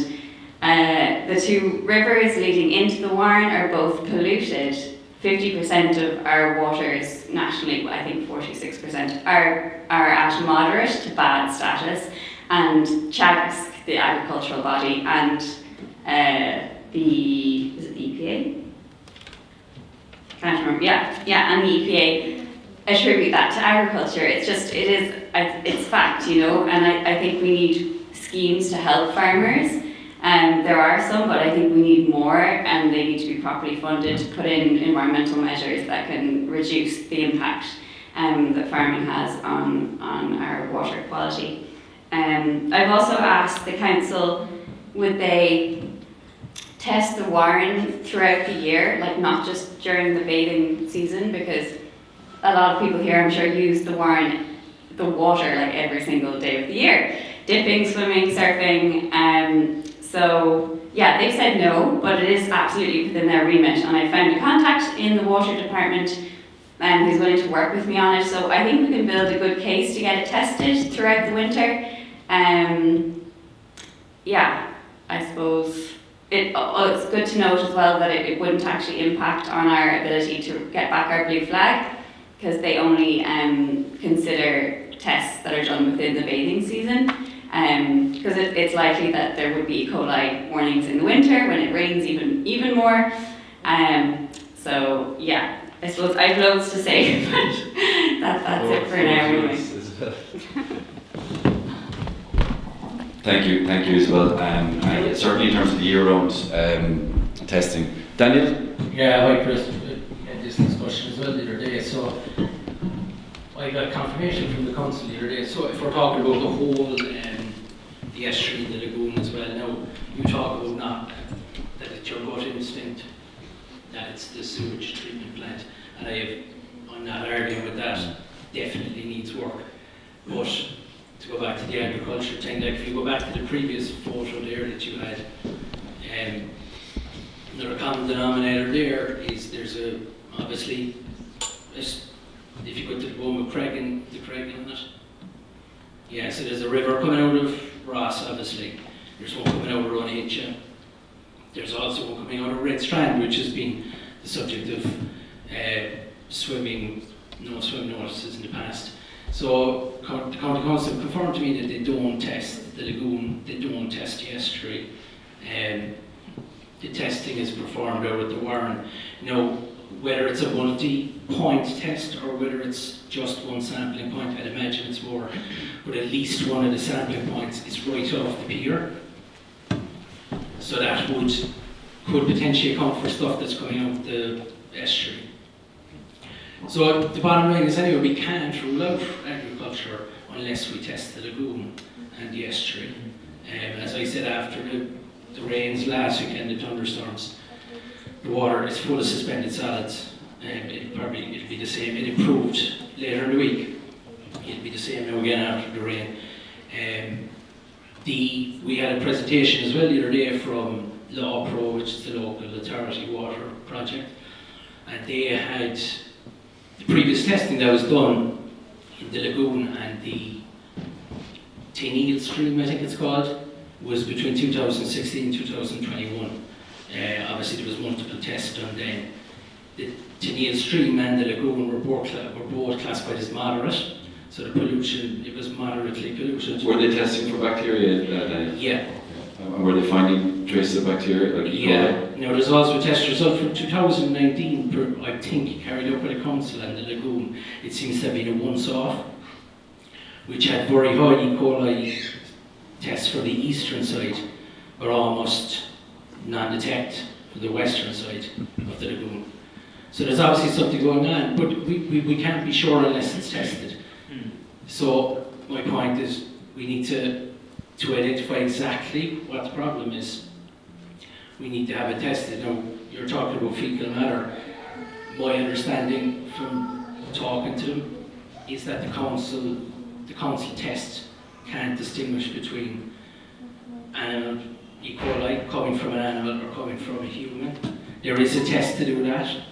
the 2 rivers leading into the Warren are both polluted. 50% of our waters nationally, I think 46%, are at moderate to bad status, and Chagask, the agricultural body, and the EPA? Can't remember. Yeah, and the EPA attribute that to agriculture. It's fact, you know, and I think we need schemes to help farmers. There are some, but I think we need more, and they need to be properly funded to put in environmental measures that can reduce the impact that farming has on our water quality. I've also asked the council, would they test the Warren throughout the year, like not just during the bathing season, because a lot of people here, I'm sure, use the Warren, the water, like every single day of the year, dipping, swimming, surfing. So yeah, they've said no, but it is absolutely within their remit, and I found a contact in the water department who's willing to work with me on it. So I think we can build a good case to get it tested throughout the winter. Yeah, I suppose it's good to note as well that it wouldn't actually impact on our ability to get back our blue flag, because they only consider tests that are done within the bathing season. Because it's likely that there would be E. coli warnings in the winter when it rains even more. So yeah, I suppose I've loads to say, but that's it for now anyway. Thank you, Isabel. And certainly in terms of the year-round testing. Daniel? Yeah, hi Chris. We had this discussion as well the other day. So I got confirmation from the council the other day. So if we're talking about the whole, the estuary, the lagoon as well, now you talk about not that it's your gut instinct, that it's the sewage treatment plant, and I'm not arguing with that. Definitely needs work. But to go back to the agriculture thing, like if you go back to the previous photo there that you had, another common denominator there is there's obviously, if you go to the bone of Creggan, the Creggan on it. Yeah, so there's a river coming out of Ross, obviously. There's one coming out of Runaccia. There's also one coming out of Red Strand, which has been the subject of no swim notices in the past. So the county council confirmed to me that they don't test the lagoon, they don't test the estuary. The testing is performed out at the Warren. Now, whether it's a multi-point test or whether it's just one sampling point, I'd imagine it's more, but at least one of the sampling points is right off the pier. So that could potentially account for stuff that's coming out the estuary. So the bottom line is anyway, we can't rule out agriculture unless we test the lagoon and the estuary. As I said, after the rains last weekend, the thunderstorms, the water is full of suspended solids. It'll be the same. It improved later in the week. It'll be the same now again after the rain. We had a presentation as well the other day from Law Pro, which is the local authority water project, and they had the previous testing that was done in the lagoon and the Teneal stream, I think it's called, was between 2016 and 2021. Obviously there was multiple tests done then. The Teneal stream and the lagoon were both classified as moderate, so the pollution, it was moderately polluted. Were they testing for bacteria? Yeah. And were they finding traces of bacteria like E. coli? Now there's also a test result from 2019, I think, carried out by the council and the lagoon. It seems to have been a once-off, which had very high E. coli tests for the eastern side, but almost non-detect for the western side of the lagoon. So there's obviously something going on, but we can't be sure unless it's tested. So my point is we need to identify exactly what the problem is. We need to have it tested. Now, you're talking about fecal matter. My understanding from talking to them is that the council test can't distinguish between animal E. coli coming from an animal or coming from a human. There is a test to do that.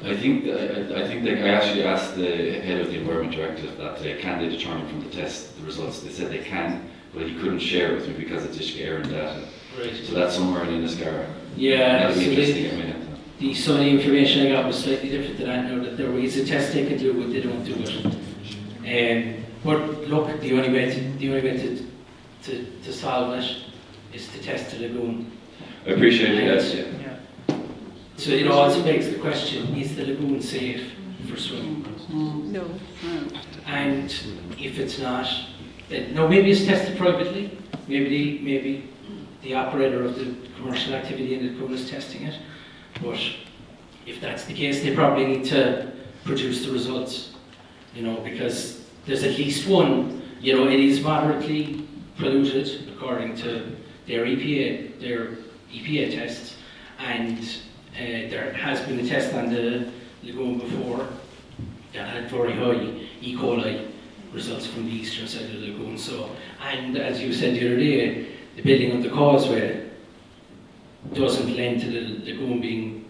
I think I actually asked the head of the Environment Directive that can they determine from the test the results. They said they can, but he couldn't share it with me because it's Ishka Air and data. Right. So that's somewhere in Inniscarra. Yeah. That'll be interesting. Some of the information I got was slightly different than I know that there is a test they can do, but they don't do it. But look, the only way to solve it is to test the lagoon. I appreciate that. Yeah. So it also begs the question: is the lagoon safe for swimming? No. And if it's not, then no. Maybe it's tested privately. Maybe the operator of the commercial activity in the lagoon is testing it. But if that's the case, they probably need to produce the results. Because there's at least one. It is moderately polluted according to their EPA tests, and there has been a test on the lagoon before that had very high E. coli results from the eastern side of the lagoon. So, and as you said the other day, the building of the causeway doesn't lend to the lagoon being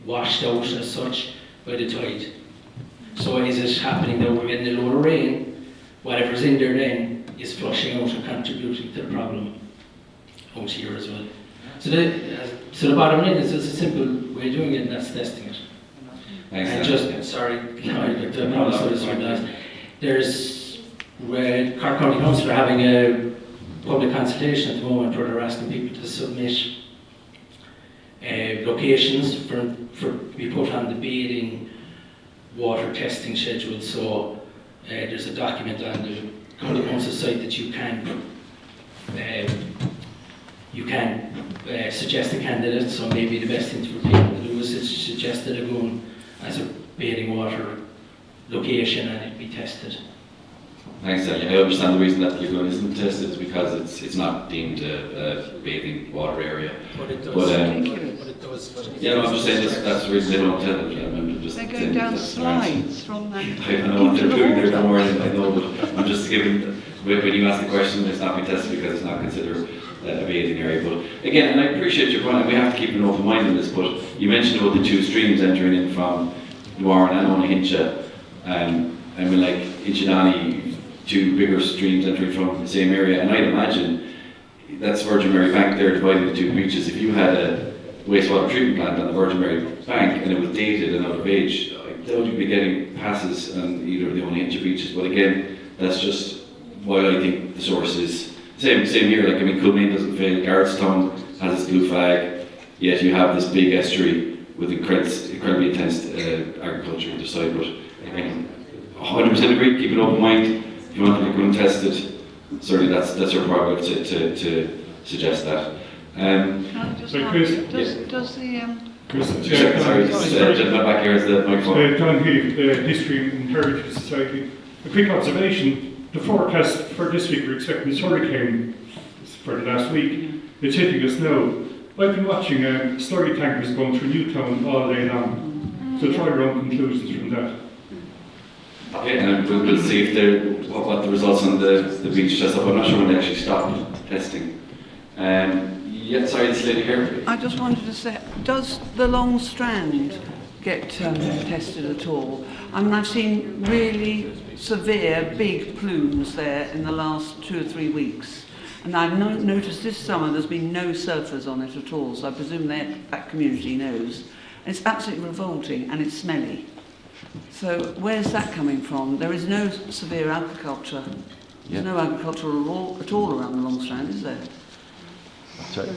washed out as such by the tide. So is it happening that we're getting a load of rain, whatever's in there then is flushing out and contributing to the problem out here as well. So the bottom line is it's a simple way of doing it, and that's testing it. Thanks. And I promise this one last. There's Cork County Council are having a public consultation at the moment where they're asking people to submit locations for to be put on the bathing water testing schedule. So there's a document on the County Council site that you can suggest a candidate. So maybe the best thing for people to do is to suggest a lagoon as a bathing water location and it be tested. Thanks, Daniel. I understand the reason that the lagoon isn't tested is because it's not deemed a bathing water area. But it does. But it does. Yeah, no, I'm just saying that's the reason they don't tell it. I'm just they're going down slides from that. I don't know what they're doing there more than I know, but I'm just giving, when you ask the question, it's not being tested because it's not considered a bathing area. But again, and I appreciate your point, and we have to keep an open mind on this, but you mentioned about the two streams entering in from Warren and Onahincha, and we're like Inchinani, two bigger streams entering from the same area, and I'd imagine that's Virgin Mary Bank there dividing the two beaches. If you had a wastewater treatment plant on the Virgin Mary Bank and it was dated and out of age, I doubt you'd be getting passes on either of the Onahincha beaches. But again, that's just why I think the source is same here. Like, I mean, Culminane doesn't fail, Garrettstown has its blue flag, yet you have this big estuary with incredibly intense agriculture on the side. But again, 100% agree, keep an open mind. If you want to go and test it, certainly that's your prerogative to suggest that. Can I just So ask, Chris, does the Chris, Sorry, gentleman back here is the microphone. John Healy, the History and Heritage Society. A quick observation, the forecast for this week, we're expecting this hurricane for the last week. It's hitting us now. I've been watching slurry tankers going through Newtown all day long. So try your own conclusions from that. Okay, and we'll see if what the results on the beach test up. I'm not sure when they actually stopped testing. Yeah, sorry, this lady here. I just wanted to say, does the Long Strand get tested at all? I mean, I've seen really severe big plumes there in the last 2 or 3 weeks. And I've noticed this summer there's been no surfers on it at all, so I presume that community knows. And it's absolutely revolting and it's smelly. So where's that coming from? There is no severe agriculture. There's no agriculture at all around the Long Strand, is there? Sorry.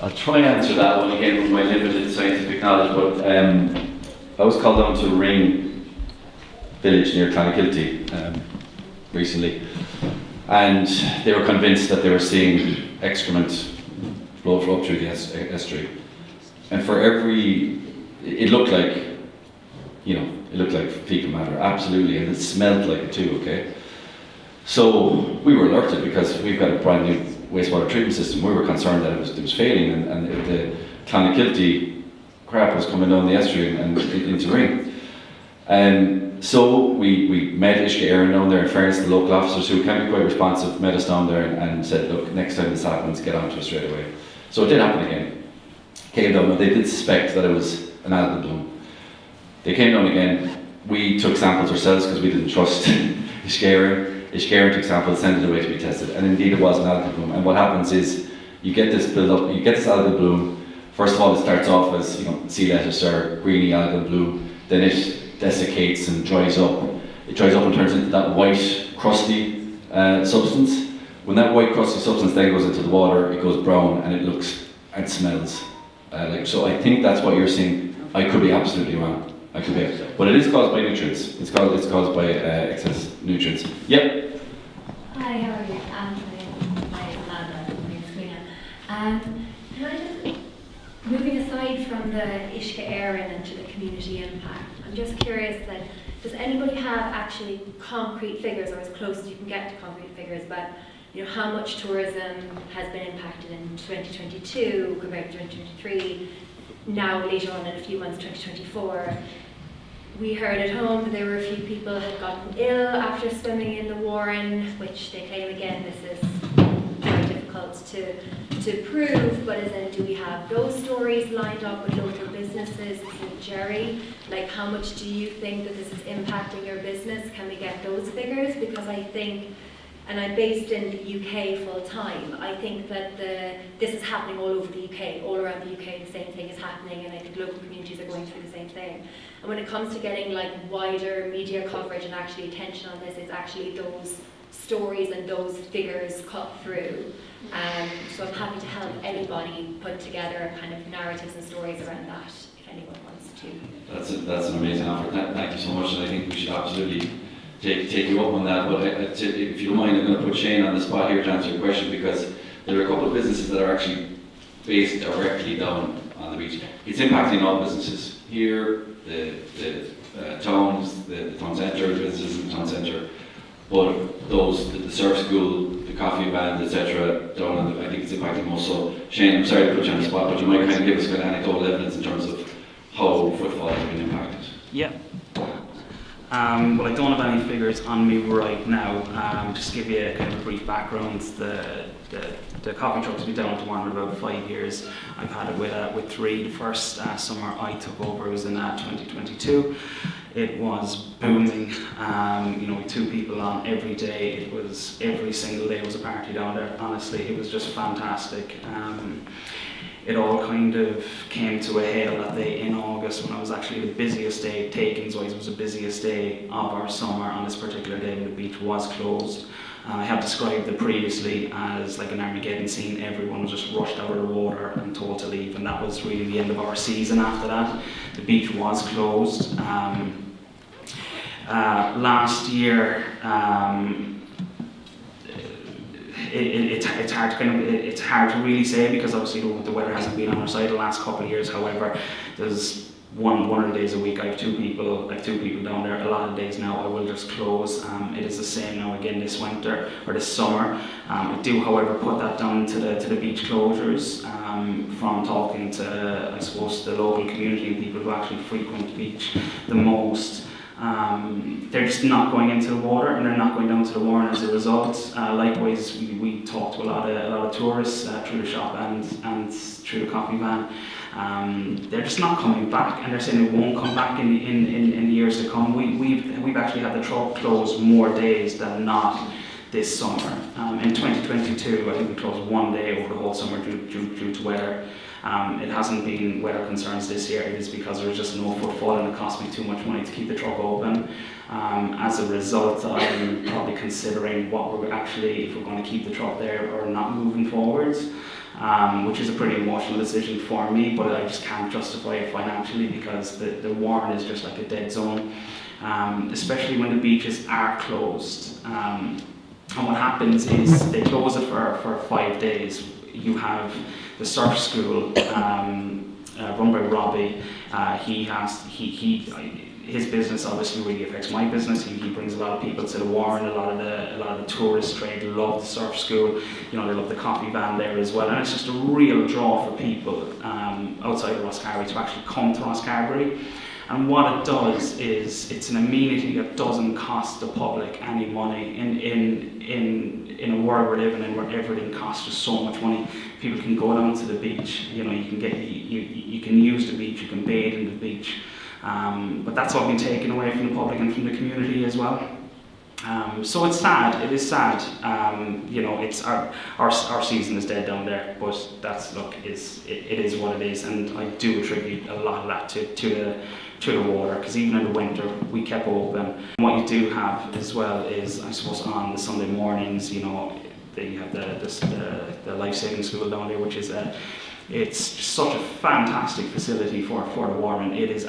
I'll try and answer that one again with my limited scientific knowledge, but I was called down to Ring village near Clonakilty recently, and they were convinced that they were seeing excrement flow up through the estuary. And for it looked like fecal matter, absolutely, and it smelled like it too, okay? So we were alerted because we've got a brand new wastewater treatment system. We were concerned that it was failing, and the Clonakilty crap was coming down the estuary and into Ring. And so we met Ishka Aaron down there. In fairness, the local officers, who can be quite responsive, met us down there and said, look, next time this happens, get onto it straight away. So it did happen again. Came down, and they did suspect that it was an algal bloom. They came down again. We took samples ourselves because we didn't trust Ishka Aaron. Ishka Aaron took samples, sent it away to be tested, and indeed it was an algal bloom. And what happens is you get this build up, you get this algal bloom. First of all, it starts off as sea lettuce or greeny algal bloom. Then it desiccates and dries up. It dries up and turns into that white, crusty substance. When that white, crusty substance then goes into the water, it goes brown and it looks and smells. So I think that's what you're seeing. I could be absolutely wrong. But it is caused by nutrients. It's caused by excess nutrients. Yep. Hi, how are you? My name is Amanda. My name is Queen. Can I just, moving aside from the Ishka Aaron and to the community impact, I'm just curious that, does anybody have actually concrete figures, or as close as you can get to concrete figures, about how much tourism has been impacted in 2022 compared to 2023, now later on in a few months, 2024? We heard at home that there were a few people who had gotten ill after swimming in the Warren, which they claim again this is very difficult to prove, but do we have those stories lined up with local businesses? Jerry, how much do you think that this is impacting your business? Can we get those figures? Because I think, and I'm based in the UK full time, I think that this is happening all over the UK, all around the UK, the same thing is happening, and I think local communities are going through the same thing. And when it comes to getting wider media coverage and actually attention on this, it's actually those stories and those figures cut through. So I'm happy to help anybody put together kind of narratives and stories around that, if anyone wants to. That's an amazing offer. Thank you so much, and I think we should absolutely take you up on that. But if you don't mind, I'm going to put Shane on the spot here to answer your question, because there are a couple of businesses that are actually based directly down on the beach. It's impacting all businesses here, the towns, the town centre, businesses in the town centre, but the surf school, the coffee band, etc. down on I think it's impacting most. So Shane, I'm sorry to put you on the spot, but you might kind of give us kind of anecdotal evidence in terms of how footfall has been impacted. Yeah. Well, I don't have any figures on me right now. Just to give you a kind of a brief background, the coffee truck's been down to one for about 5 years. I've had it with 3. The first summer I took over was in 2022. It was booming. With 2 people on every day. It was every single day was a party down there. Honestly, it was just fantastic. It all kind of came to a head on that day in August, when I was actually the busiest day, takings-wise, it was the busiest day of our summer. On this particular day when the beach was closed. I have described it previously as like an Armageddon scene. Everyone was just rushed out of the water and told to leave, and that was really the end of our season after that. The beach was closed. Last year, it's hard to it's hard to really say, because obviously the weather hasn't been on our side the last couple of years. However, there's one of the days a week I have two people down there. A lot of days now I will just close. It is the same now again this winter or this summer. I do, however, put that down to the beach closures. From talking to, I suppose, the local community and people who actually frequent the beach the most. They're just not going into the water, and they're not going down to the Warren as a result. Likewise, we talk to a lot of tourists through the shop and through the coffee van. They're just not coming back, and they're saying it won't come back in the years to come. We've actually had the truck closed more days than not this summer. In 2022, I think we closed one day over the whole summer due to weather. It hasn't been weather concerns this year. It is because there was just no footfall, and it cost me too much money to keep the truck open. As a result, I'm probably considering what we're actually, if we're going to keep the truck there or not moving forwards, which is a pretty emotional decision for me, but I just can't justify it financially, because the Warren is just like a dead zone, especially when the beaches are closed. And what happens is they close it for 5 days. You have the surf school run by Robbie. His business obviously really affects my business. He brings a lot of people to the Warren. A lot of the tourist trade love the surf school. You know, they love the coffee van there as well, and it's just a real draw for people outside of Rosscarbery to actually come to Rosscarbery. And what it does is it's an amenity that doesn't cost the public any money. In a world we're living in where everything costs just so much money, people can go down to the beach. You know, you can use the beach, you can bathe in the beach. But that's all been taken away from the public and from the community as well. So it's sad. It is sad. You know, it's our season is dead down there. But that's it is what it is, and I do attribute a lot of that to the water, because even in the winter we kept open. And what you do have as well is, I suppose, on the Sunday mornings, you know, you have the life saving school down there, which is it's such a fantastic facility for the Warren. It is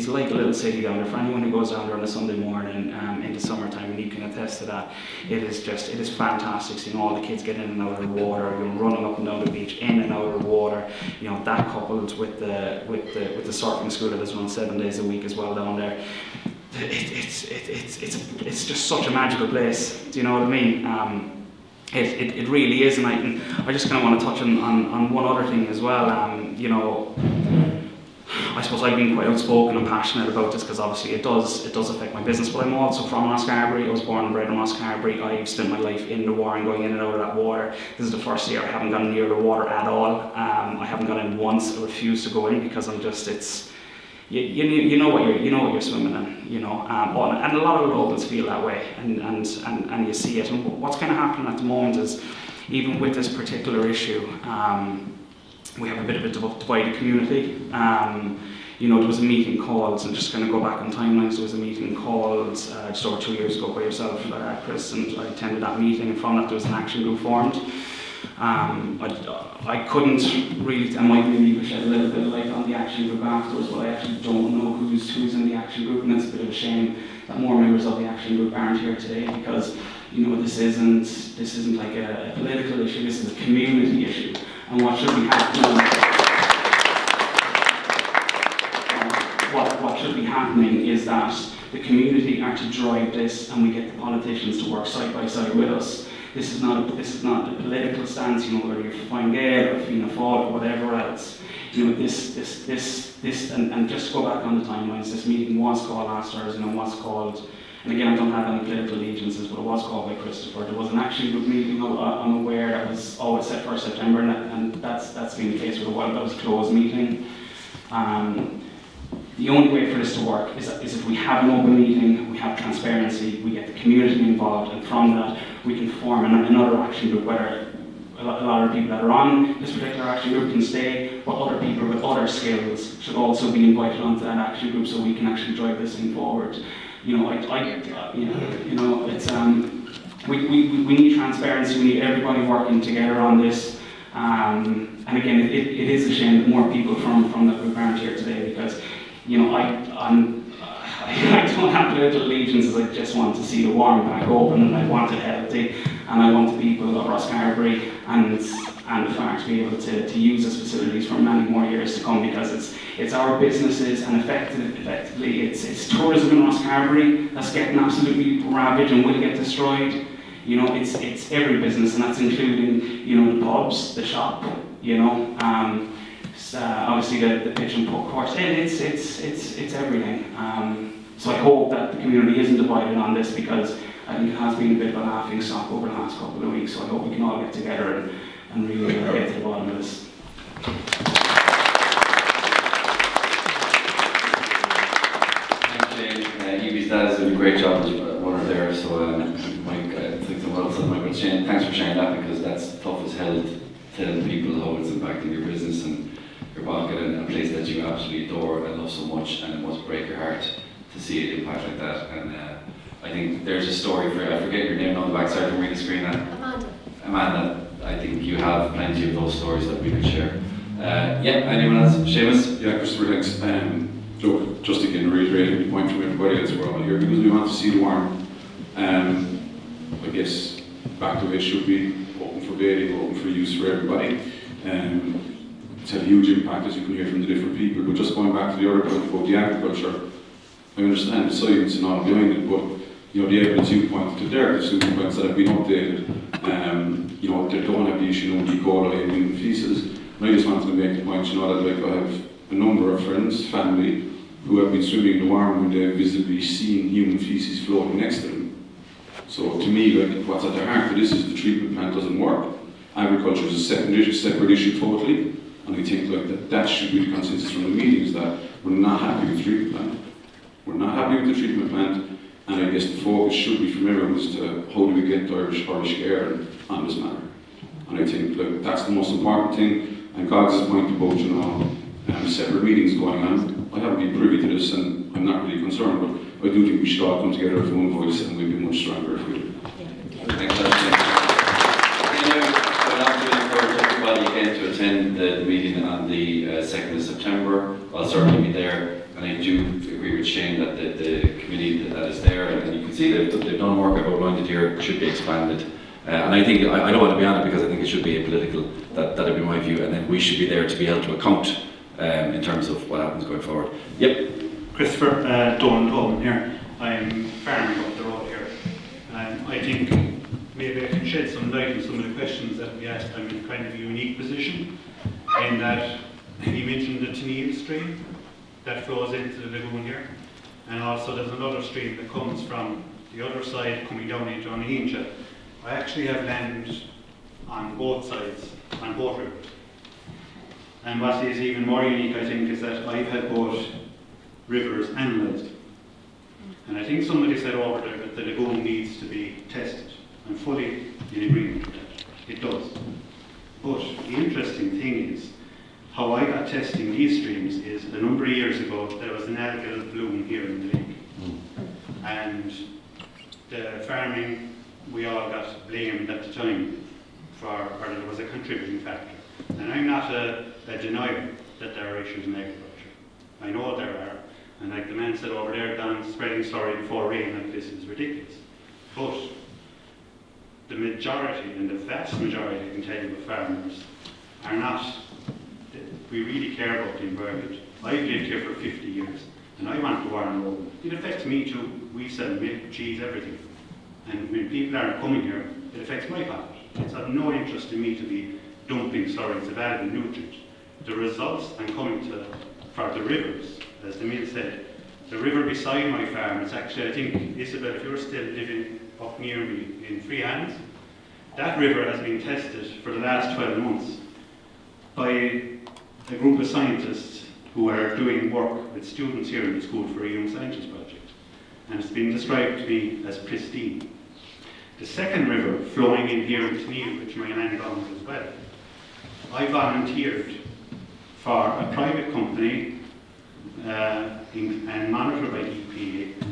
like a little city down there. For anyone who goes down there on a Sunday morning in the summertime, and you can attest to that, it is fantastic seeing all the kids get in and out of the water, you know, running up and down the beach, in and out of the water. You know, that coupled with the surfing school that is run 7 days a week as well down there. It's just such a magical place. Do you know what I mean? It really is, and I just kind of want to touch on one other thing as well. You know, I suppose I've been quite outspoken and passionate about this, because obviously it does affect my business, but I'm also from Rosscarbery. I was born and bred in Rosscarbery. I've spent my life in the Warren, going in and out of that water. This is the first year I haven't gone near the water at all. I haven't gone in once. I refuse to go in, because I'm just, you know what you're swimming in, you know, and a lot of the locals feel that way, and you see it. And what's kind of happening at the moment is, even with this particular issue, we have a bit of a divided community. You know, there was a meeting called, and just going to go back on timelines, there was a meeting called just over 2 years ago by yourself, Chris, and I attended that meeting, and from that there was an action group formed. I couldn't really, I might maybe shed a little bit of light on the action group afterwards, but I actually don't know who's in the action group, and it's a bit of a shame that more members of the action group aren't here today, because, you know, this isn't like a political issue, this is a community issue, and what should be happening, what should be happening is that the community are to drive this, and we get the politicians to work side by side with us. This is not a political stance, you know, whether you're Fine Gael or Fianna Fáil or whatever else. You know, this, and just to go back on the timelines, this meeting was called last Thursday, and was called, and again, I don't have any political allegiances, but it was called by Christopher. There was an action group meeting, I'm aware, that was always set for September, and that's been the case for a while. That was a closed meeting. The only way for this to work is if we have an open meeting, we have transparency, we get the community involved, and from that we can form another action group, where a lot of people that are on this particular action group can stay, but other people with other skills should also be invited onto that action group, so we can actually drive this thing forward. You know, it's we need transparency. We need everybody working together on this. And again, it is a shame that more people from the group aren't here today, because, you know, I don't have political allegiances. I just want to see the Warren back open, and I want it healthy. and I want the people of Rosscarbery and the Far to be able to use those facilities for many more years to come, because it's our businesses, and effectively it's tourism in Rosscarbery that's getting absolutely ravaged and will get destroyed. You know, it's every business, and that's including, you know, the pubs, the shop, you know, obviously the pitch and putt course. It's everything. So I hope that the community isn't divided on this, because I think it has been a bit of a laughing stock over the last couple of weeks. So I hope we can all get together and really get to the bottom of this. Evie's dad has done a great job as runner there, so Mike, I think someone else said, Mike, thanks for sharing that, because that's tough as hell, telling people how it's impacting your business and your pocket, and a place that you absolutely adore and love so much, and it must break your heart to see it impact like that. And I think there's a story for, I forget your name on the backside from reading the screen. Amanda, I think you have plenty of those stories that we could share. Yeah, anyone else? Seamus? Yeah, Christopher, thanks. Look, just again reiterating the point from everybody else, we're all here because we want to see the warm. I guess back to it should be open for bidding, open for use for everybody. It's had a huge impact, as you can hear from the different people, but just going back to the other point about the agriculture, I understand the science and all behind it, but you know, the evidence you pointed to there, the superpoints that have been updated, you know, they don't have the issue of E. coli and human feces. And I just wanted to make the point, you know, that like I have a number of friends, family, who have been swimming in the warm when they've visibly seen human feces floating next to them. So to me, like, what's at the heart of this is the treatment plant doesn't work. Agriculture is a separate issue totally, and I think like that should be the consensus from the meetings, that we're not happy with the treatment plant. We're not happy with the treatment plant, and I guess the focus should be from everyone as to how do we get Irish air on this matter. And I think like, that's the most important thing, and Cogs's point about, you know, separate meetings going on. I haven't been privy to this, and I'm not really concerned, but I do think we should all come together as one voice, and we'd be much stronger if we did. Thanks, I would encourage everybody again to attend the meeting on the 2nd of September. I'll certainly be there, and I do agree with Shane that the committee that is there, and you can see they've done work I've outlined it here, should be expanded. And I think, I don't want to be on it because I think it should be apolitical, that'd be my view, and then we should be there to be held to account in terms of what happens going forward. Yep. Christopher, Dolan here. I'm farming up the road here. I think maybe I can shed some light on some of the questions that we asked. I'm in kind of a unique position in that he mentioned the Tennille stream that flows into the lagoon here, and also there's another stream that comes from the other side coming down into Onahincha. I actually have land on both sides, on both rivers. And what is even more unique, I think, is that I've had both rivers analysed. And I think somebody said over there that the lagoon needs to be tested. I'm fully in agreement with that. It does. But the interesting thing is, how I got testing these streams is a number of years ago there was an algal bloom here in the lake. And the farming, we all got blamed at the time for, or there was a contributing factor. And I'm not a denier that there are issues in agriculture. I know there are, and like the man said over there, Don, spreading story before rain like this is ridiculous. But the majority, and the vast majority, I can tell you, of farmers are not, we really care about the environment. I've lived here for 50 years, and I want the warm open. It affects me too. We sell milk, cheese, everything. And when people aren't coming here, it affects my pocket. It's of no interest to me to be dumping slurries of valuable nutrients. The results I'm coming to for the rivers, as the mill said, the river beside my farm, it's actually, I think, Isabel, if you're still living up near me in Freehands, that river has been tested for the last 12 months by a group of scientists who are doing work with students here in the school for a young scientist project. And it's been described to me as pristine. The second river flowing in here in Tennille, which my land owns as well, I volunteered for a private company and monitored by the EPA.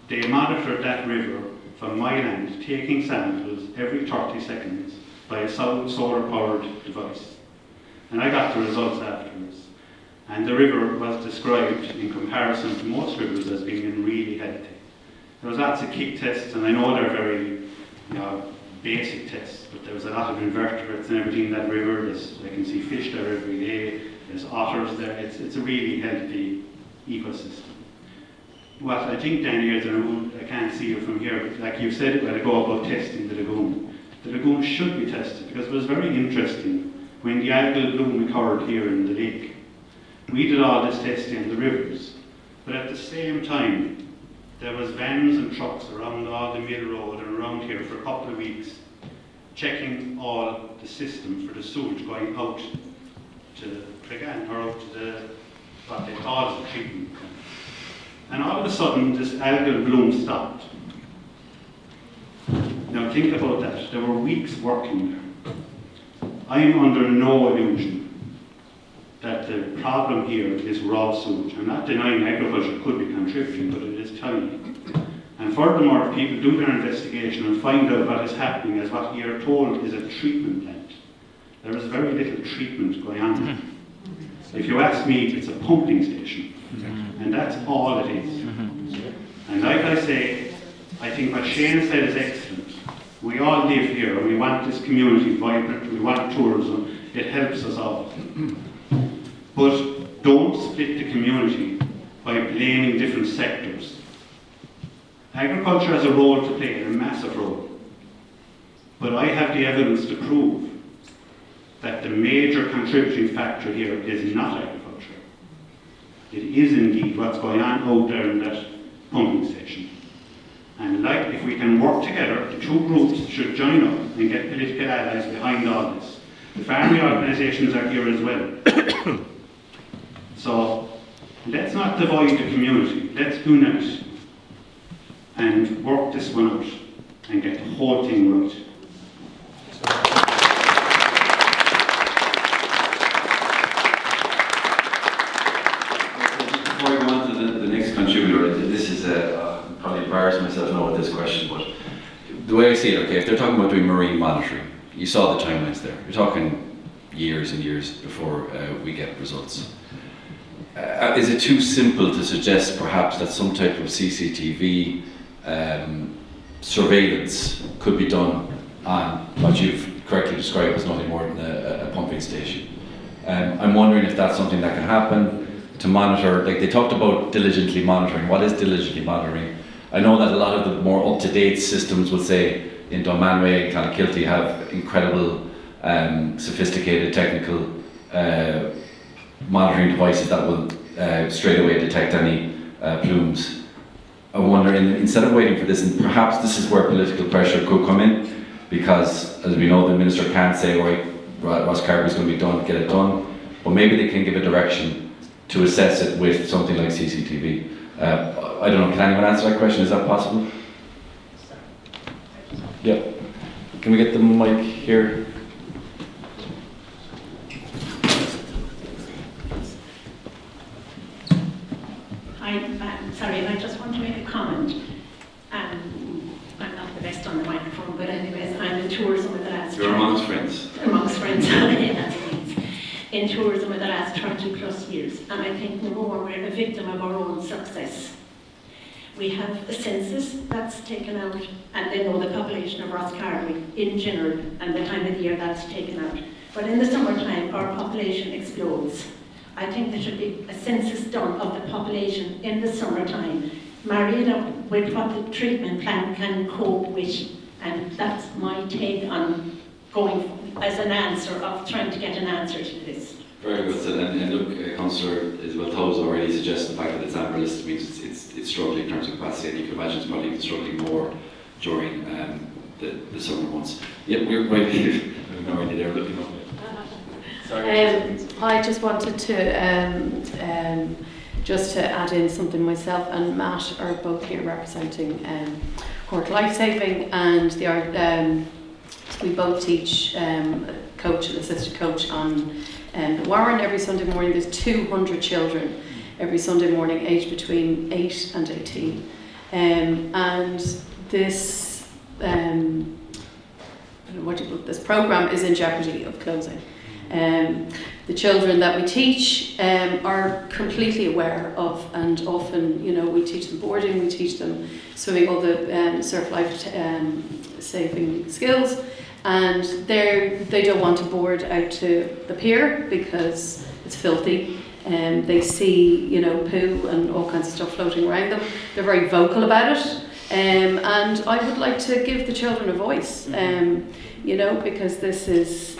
They monitored that river from my land, taking samples every 30 seconds by a solar-powered device. And I got the results afterwards. And the river was described, in comparison to most rivers, as being really healthy. There was lots of kick tests, and I know they're very basic tests, but there was a lot of invertebrates and everything in that river. I can see fish there every day. There's otters there. It's a really healthy ecosystem. What I think, Danny, I can't see you from here, but like you said a while ago about testing the lagoon. The lagoon should be tested because it was very interesting when the algal bloom occurred here in the lake. We did all this testing in the rivers, but at the same time, there was vans and trucks around all the mill road and around here for a couple of weeks, checking all the system for the sewage going out to the Cregan, or out to the, what they call the treatment plant. And all of a sudden, this algal bloom stopped. Now think about that. There were weeks working there. I am under no illusion that the problem here is raw sewage. I'm not denying agriculture could be contributing, but it is tiny. And furthermore, if people do their investigation and find out what is happening as what we are told is a treatment plant, there is very little treatment going on there. If you ask me, it's a pumping station. And that's all it is. And like I say, I think what Shane said is excellent. We all live here and we want this community vibrant, we want tourism, it helps us all. But don't split the community by blaming different sectors. Agriculture has a role to play, a massive role. But I have the evidence to prove that the major contributing factor here is not agriculture. It is indeed what's going on out there in that pumping station. And like, if we can work together, the two groups should join up and get political allies behind all this. The farming organisations are here as well. So let's not divide the community. Let's unite and work this one out and get the whole thing right. Before I go on to the next contributor, this is probably embarrass myself now with this question, but the way I see it, okay, if they're talking about doing marine monitoring, you saw the timelines there. You're talking years and years before we get results. Is it too simple to suggest perhaps that some type of CCTV surveillance could be done on what you've correctly described as nothing more than a pumping station? I'm wondering if that's something that can happen to monitor, like they talked about diligently monitoring. What is diligently monitoring? I know that a lot of the more up-to-date systems will say in Dunmanway and Clonakilty have incredible sophisticated technical monitoring devices that will straight away detect any plumes. I wonder, instead of waiting for this, and perhaps this is where political pressure could come in, because as we know, the minister can't say, right, Rosscarbery is going to be done, get it done, but maybe they can give a direction to assess it with something like CCTV. I don't know, can anyone answer that question? Is that possible? Yeah. Can we get the mic here? Sorry, I just want to make a comment. I'm not the best on the microphone, but anyways, I'm in tourism with the last... You're amongst friends. Amongst friends, okay, that's it. In tourism with the last 20 plus years, and I think number one, we're a victim of our own success. We have a census that's taken out, and they know the population of Rosscarbery in general, and the time of the year that's taken out. But in the summertime, our population explodes. I think there should be a census done of the population in the summertime, married up with what the treatment plant can cope with, and that's my take on going as an answer of trying to get an answer to this. Very good said, and look, Councillor Isabel Thowes already suggested the fact that it's amber list means it's struggling in terms of capacity, and you can imagine it's probably struggling more during the summer months. Yep, we're right here. I'm already there looking up. Sorry. I just wanted to just to add in something myself and Matt are both here representing Cork Lifesaving and the art. We both teach coach and assistant coach on the Warren every Sunday morning. There's 200 children every Sunday morning aged between 8 and 18. And this this program is in jeopardy of closing. The children that we teach are completely aware of, and often, you know, we teach them boarding, we teach them swimming, all the surf life saving skills, and they don't want to board out to the pier because it's filthy. They see, you know, poo and all kinds of stuff floating around them. They're very vocal about it, and I would like to give the children a voice, you know, because this is,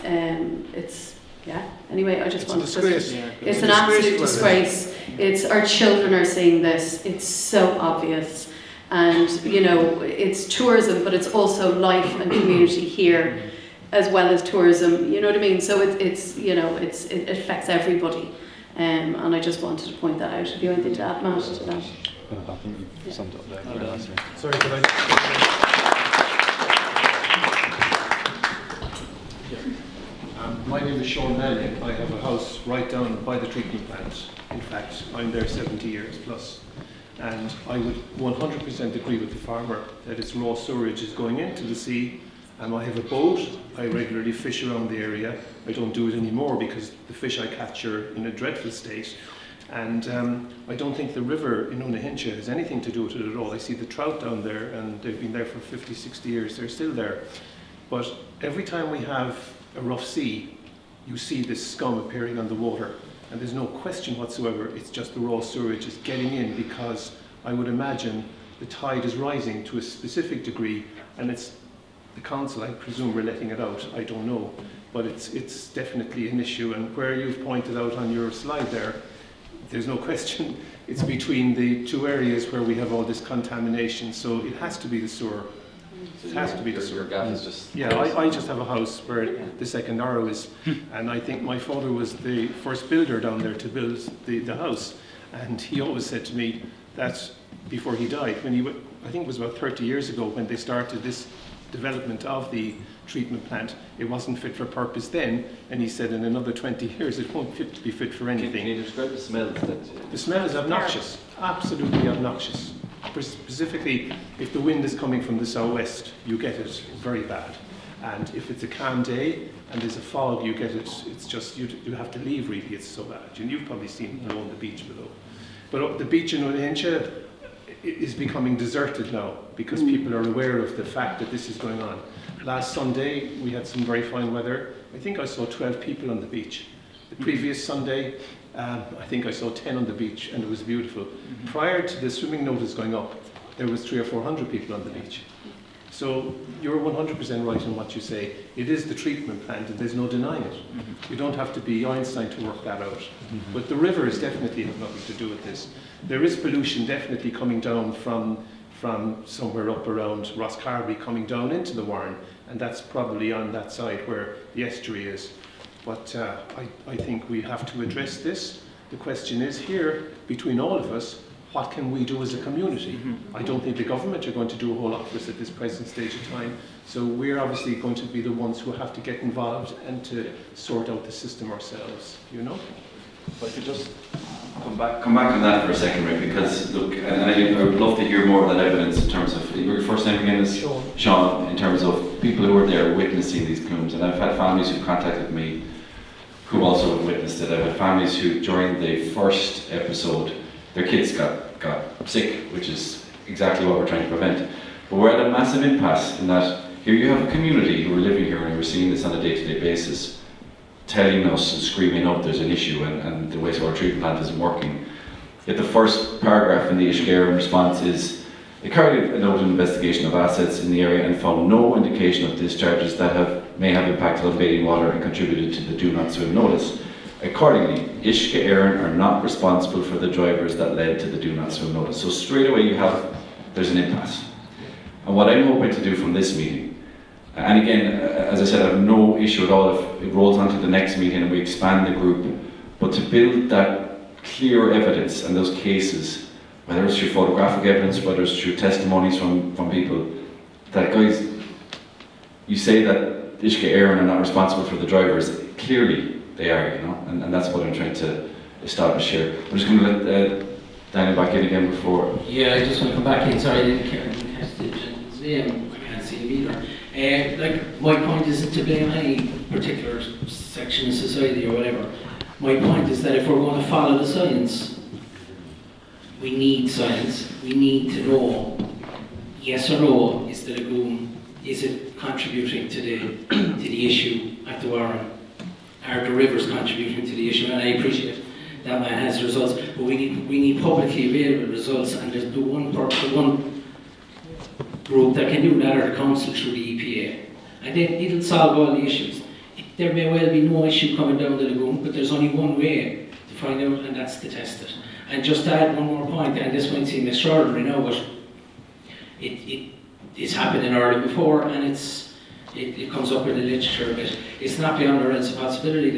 anyway, I just want to say it's an absolute disgrace. It's our children are seeing this. It's so obvious, and you know, it's tourism, but it's also life and community here, as well as tourism. You know what I mean? So it's you know, it affects everybody, and I just wanted to point that out. Have you anything to add, Matt, to that? I think you summed it up there. Very nicely. Sorry, could I? My name is Sean Mannion. I have a house right down by the treatment plant. In fact, I'm there 70 years plus. And I would 100% agree with the farmer that its raw sewage is going into the sea. I have a boat. I regularly fish around the area. I don't do it anymore because the fish I catch are in a dreadful state. And I don't think the river in Unahincha has anything to do with it at all. I see the trout down there, and they've been there for 50, 60 years. They're still there. But every time we have a rough sea, you see this scum appearing on the water, and there's no question whatsoever, it's just the raw sewage is getting in, because I would imagine the tide is rising to a specific degree, and it's the council, I presume, we're letting it out, I don't know, but it's definitely an issue. And where you've pointed out on your slide there's no question, it's between the two areas where we have all this contamination, so it has to be the sewer. It has to be the sewer. I just have a house where the second arrow is, and I think my father was the first builder down there to build the house, and he always said to me that before he died, when I think it was about 30 years ago when they started this development of the treatment plant, it wasn't fit for purpose then, and he said in another 20 years it won't be fit for anything. Can you describe the smell? The smell is obnoxious, absolutely obnoxious. Specifically, if the wind is coming from the southwest, you get it very bad. And if it's a calm day and there's a fog, you get it, it's just, you have to leave really, it's so bad. And you've probably seen it on the beach below. But the beach in Unahincha is becoming deserted now because people are aware of the fact that this is going on. Last Sunday, we had some very fine weather. I think I saw 12 people on the beach. The previous Sunday, I think I saw 10 on the beach, and it was beautiful. Prior to the swimming notice going up, there was 300 or 400 people on the beach. So you're 100% right in what you say. It is the treatment plant, and there's no denying it. You don't have to be Einstein to work that out. But the rivers definitely have nothing to do with this. There is pollution definitely coming down from somewhere up around Rosscarbery coming down into the Warren, and that's probably on that side where the estuary is. But I think we have to address this. The question is here, between all of us, what can we do as a community? I don't think the government are going to do a whole lot for us at this present stage of time. So we're obviously going to be the ones who have to get involved and to sort out the system ourselves, you know? If I could just come back on that for a second, right? Because look, and I would love to hear more of that evidence in terms of, your first name again is Sean, in terms of people who are there witnessing these plumes. And I've had families who've contacted me who also have witnessed it. I've had families who, during the first episode, their kids got sick, which is exactly what we're trying to prevent. But we're at a massive impasse in that here you have a community who are living here and who are seeing this on a day-to-day basis, telling us and screaming out there's an issue and the wastewater treatment plant isn't working. Yet the first paragraph in the Ishgare response is, it carried out an investigation of assets in the area and found no indication of discharges that may have impacted on bathing water and contributed to the do not swim notice. Accordingly, Ishka Éireann are not responsible for the drivers that led to the do not swim notice. So straight away there's an impasse. And what I'm hoping to do from this meeting, and again, as I said, I have no issue at all if it rolls on to the next meeting and we expand the group, but to build that clear evidence and those cases, whether it's through photographic evidence, whether it's through testimonies from people, that guys, you say that Ishka Éireann are not responsible for the drivers, clearly they are, you know, and that's what I'm trying to establish here. I'm just going to let Daniel back in again before. Yeah, I just want to come back in. Sorry, I didn't catch the name. I can't see him either. Like, my point isn't to blame any particular section of society or whatever. My point is that if we're going to follow the science, we need science. We need to know, yes or no, is the lagoon, is it contributing to the issue at the Warren? Are the rivers contributing to the issue? And I appreciate that man has results, but we need publicly available results, and there's the one group that can do that are the council through the EPA. And it'll solve all the issues. There may well be no issue coming down the lagoon, but there's only one way to find out, and that's to test it. And just to add one more point, and this might seem extraordinary now, but it's happened in Ireland before, and it comes up in the literature, but it's not beyond the realms of possibility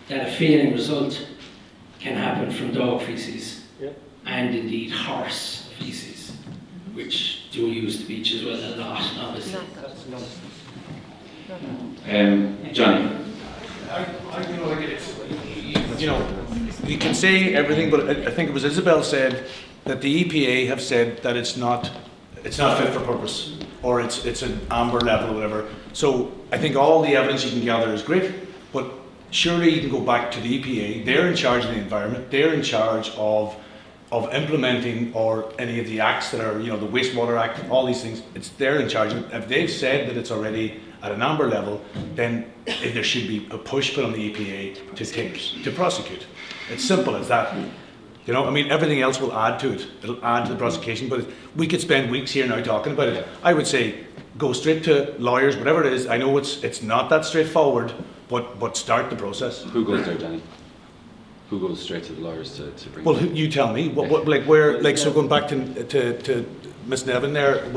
that a failing result can happen from dog feces, and indeed horse feces, which do use the beach as well a lot, obviously. Johnny. You can say everything, but I think it was Isabel said that the EPA have said that it's not fit for purpose, or it's an amber level or whatever. So I think all the evidence you can gather is great, but surely you can go back to the EPA. They're in charge of the environment. They're in charge of implementing or any of the acts that are, the Wastewater Act, all these things. They're in charge of it. If they've said that it's already at an amber level, then there should be a push put on the EPA to prosecute. It's simple as that. Everything else will add to it. It'll add to the prosecution, but we could spend weeks here now talking about it. I would say go straight to lawyers, whatever it is. I know it's not that straightforward, but start the process. Who goes there, Danny? Who goes straight to the lawyers to bring? Well, you tell me. So going back to Miss Nevin there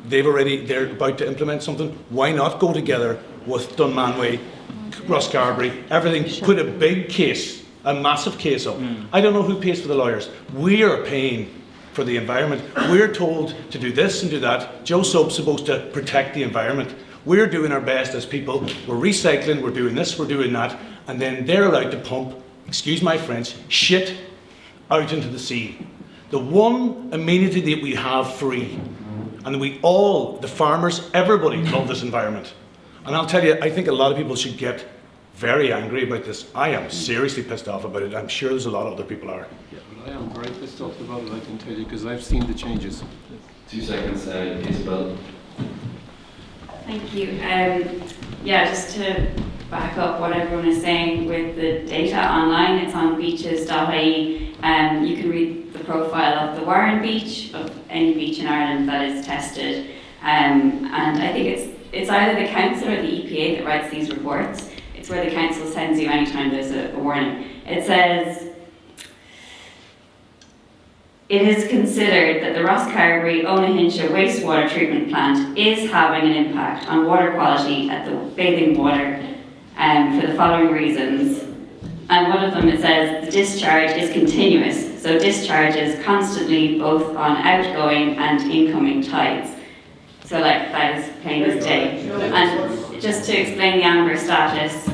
they're about to implement something. Why not go together with Dunmanway, Rosscarbery, everything? Put a big case, a massive case up. I don't know who pays for the lawyers. We are paying for the environment. We're told to do this and do that. Joe Soap's supposed to protect the environment. We're doing our best as people. We're recycling, we're doing this, we're doing that. And then they're allowed to pump, excuse my French, shit out into the sea. The one amenity that we have free, and we all, the farmers, everybody love this environment. And I'll tell you, I think a lot of people should get very angry about this. I am seriously pissed off about it. I'm sure there's a lot of other people are. Yeah, well, I am very pissed off about it, I can tell you, because I've seen the changes. 2 seconds, Isabel. Thank you. Just to back up what everyone is saying with the data online, it's on beaches.ie. You can read the profile of the Warren beach, of any beach in Ireland that is tested. And I think it's either the council or the EPA that writes these reports. It's where the council sends you anytime there's a warning. It says, it is considered that the Rosscarbery Onahincha wastewater treatment plant is having an impact on water quality at the bathing water for the following reasons. And one of them, it says, the discharge is continuous. So discharges constantly both on outgoing and incoming tides. So that is plain as day. And just to explain the amber status,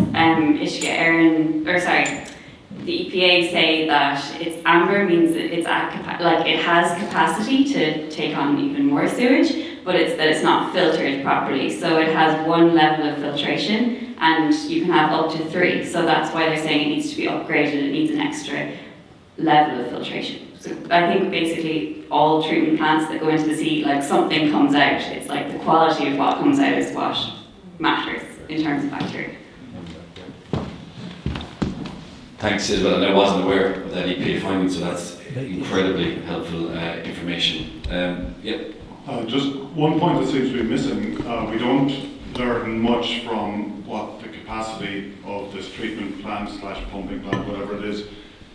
the EPA say that it's amber means that it has capacity to take on even more sewage, but it's not filtered properly. So it has one level of filtration, and you can have up to 3. So that's why they're saying it needs to be upgraded. It needs an extra level of filtration. So I think basically all treatment plants that go into the sea, something comes out. It's the quality of what comes out is what matters in terms of bacteria. Thanks, Isabel. And I wasn't aware of that EPA finding, so that's incredibly helpful information. Just one point that seems to be missing. We don't learn much from what the capacity of this treatment plant / pumping plant, whatever it is.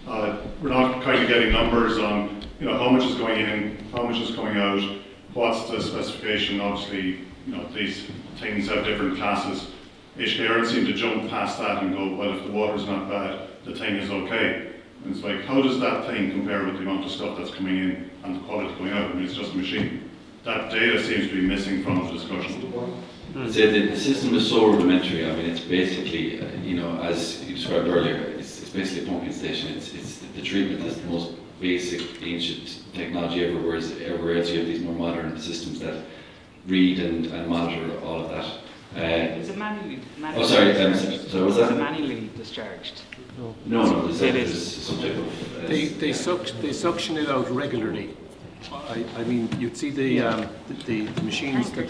We're not kind of getting numbers on, how much is going in, how much is coming out, what's the specification. Obviously, these things have different classes. HKR seem to jump past that and go, well, if the water's not bad, the thing is okay. And it's how does that thing compare with the amount of stuff that's coming in and the quality going out? It's just a machine. That data seems to be missing from the discussion. The system is so rudimentary. It's basically, as you described earlier, it's basically a pumping station. It's the treatment is the most basic, ancient technology ever, whereas everywhere else you have these more modern systems that read and monitor all of that. Is it manually? Oh, sorry, so was Is that? it manually discharged? No, there's subject of... They suction it out regularly. I mean, you'd see the machines, that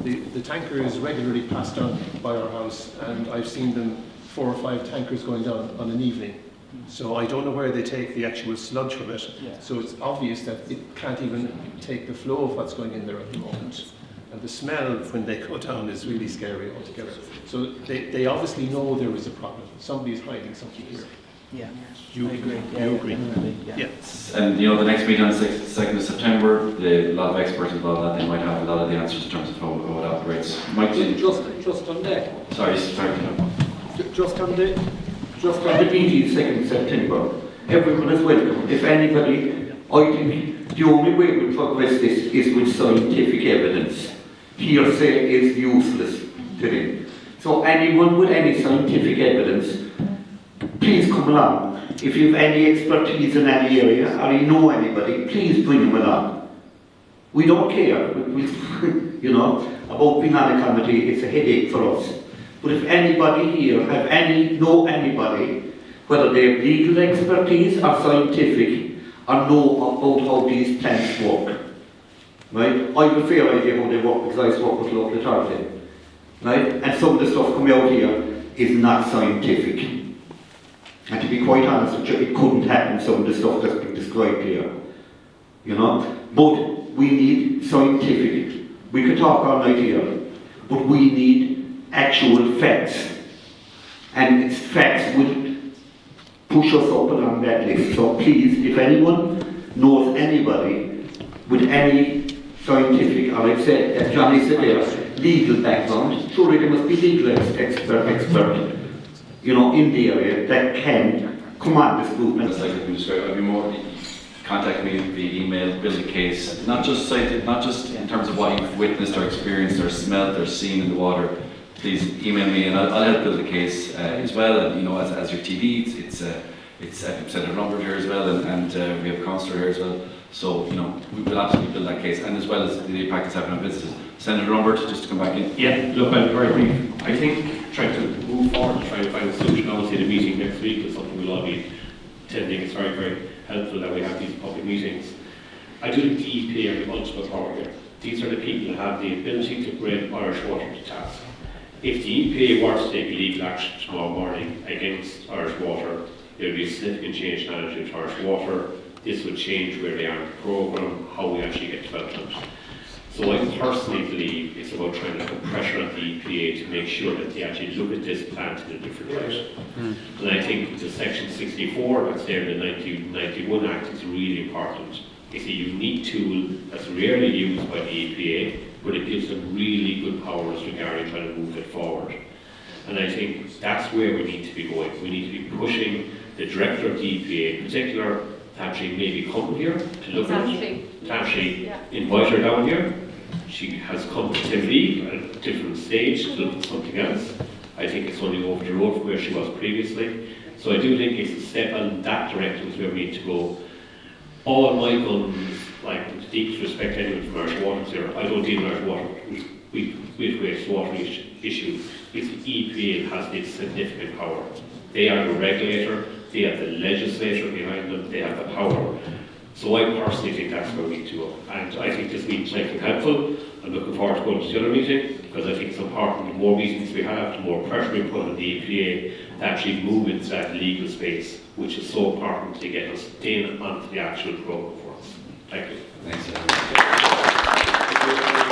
the tanker is regularly passed down by our house, and I've seen them 4 or 5 tankers going down on an evening. So I don't know where they take the actual sludge from it. So it's obvious that it can't even take the flow of what's going in there at the moment. And the smell when they go down is really scary altogether. So they obviously know there is a problem. Somebody is hiding something here. Yeah, you agree? You agree? Yeah. And you know, the next meeting on the 2nd of September, a lot of experts involved in that, they might have a lot of the answers in terms of how it operates. Mike, Just on that. Sorry. Just on the meeting 2nd September, everyone is welcome. If anybody, I think the only way we progress this is with scientific evidence. Hearsay is useless today. So anyone with any scientific evidence, please come along. If you have any expertise in any area, or you know anybody, please bring them along. We don't care, you know, about being on a committee. It's a headache for us. But if anybody here know anybody, whether they have legal expertise or scientific, or know about how these plants work, right? I have a fair idea how they work because I used to work with local authority, right? And some of the stuff coming out here is not scientific. And to be quite honest with you, it couldn't happen, some of the stuff that's been described here, you know? But we need scientific. We could talk all night here, but we need actual facts. And it's facts will push us up along that list. So please, if anyone knows anybody with any scientific, or I've said, as Johnny said there, legal background, surely there must be legal expert, you know, in the area that can come on this group. It's like we described, I'd be more, contact me via email, build a case, not just cited, not just in terms of what you've witnessed or experienced or smelled or seen in the water. Please email me and I'll help build a case as well. And you know, as your TV, it's Senator Lombard here as well, and we have a councillor here as well. So you know, we will absolutely build that case, and as well as the impact it's having on businesses. Senator Lombard, just to come back in. Yeah, look, I'm very brief. I think trying to move forward, trying to find a solution. Obviously, the meeting next week is something we'll all be attending. It's very, very helpful that we have these public meetings. I do think the EPA are the ultimate power here. These are the people who have the ability to bring Irish water to task. If the EPA were to take legal action tomorrow morning against Irish water, there would be a significant change in attitude to Irish water. This would change where they are in the programme, how we actually get development. So I personally believe it's about trying to put pressure on the EPA to make sure that they actually look at this plant in a different light. And I think the Section 64 that's there in the 1991 Act is really important. It's a unique tool that's rarely used by the EPA, but it gives them really good powers regarding trying to move it forward. And I think that's where we need to be going. We need to be pushing the director of the EPA in particular to actually maybe come here to look at it, to actually invite her down here. She has come to TV at a different stage to look at something else. I think it's only over the road from where she was previously. So I do think it's a step in that direction is where we need to go. All my guns, like with the deepest respect to anyone from Irish Water here, I don't deal with Irish Water with wastewater issues. It's the EPA that has this significant power. They are the regulator, they have the legislature behind them, they have the power. So I personally think that's where we need to go. And I think this meeting might be helpful. I'm looking forward to going to the other meeting because I think it's important the more meetings we have, the more pressure we put on the EPA to actually move into that legal space, which is so important to get us in onto the actual programme for us. Thank you. Thanks.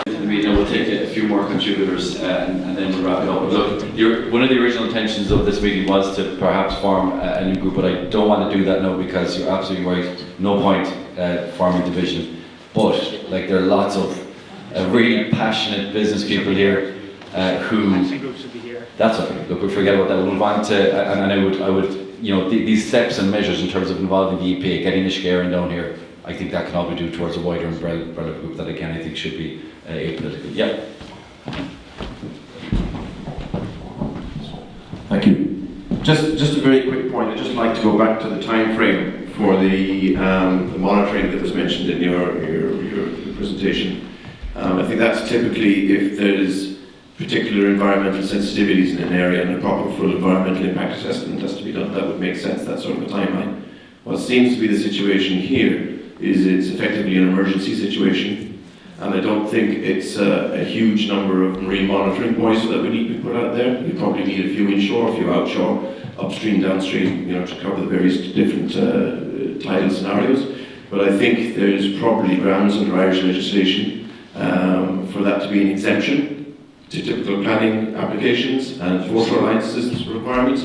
In the meeting, we'll take a few more contributors and then we'll wrap it up. But look, one of the original intentions of this meeting was to perhaps form a new group, but I don't want to do that now because you're absolutely right. No point forming division. But like there are lots of really passionate business people here who. That's okay. Look, we'll forget about that. We'll move on to, and I would, you know, these steps and measures in terms of involving the EPA, getting Rosscarbery down here. I think that can all be due towards a wider umbrella group that again I think should be apolitical. Yeah. Thank you. Just a very quick point. I'd just like to go back to the time frame for the monitoring that was mentioned in your presentation. I think that's typically if there's particular environmental sensitivities in an area and a proper full environmental impact assessment has to be done. That would make sense, that sort of a timeline. What seems to be the situation here is it's effectively an emergency situation, and I don't think it's a huge number of marine monitoring buoys that we need to be put out there. You probably need a few inshore, a few outshore, upstream, downstream, to cover the various different tidal scenarios. But I think there's probably grounds under Irish legislation for that to be an exemption to typical planning applications and foreshore licenses requirements,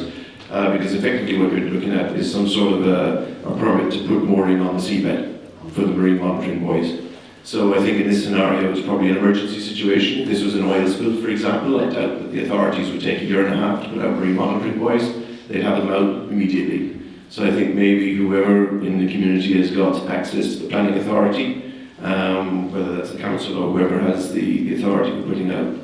because effectively what we're looking at is some sort of a permit to put mooring on the seabed for the marine monitoring buoys. So I think in this scenario it's probably an emergency situation. If this was an oil spill, for example, I doubt that the authorities would take a year and a half to put out marine monitoring buoys. They'd have them out immediately. So I think maybe whoever in the community has got access to the planning authority, whether that's the council or whoever has the authority for putting out,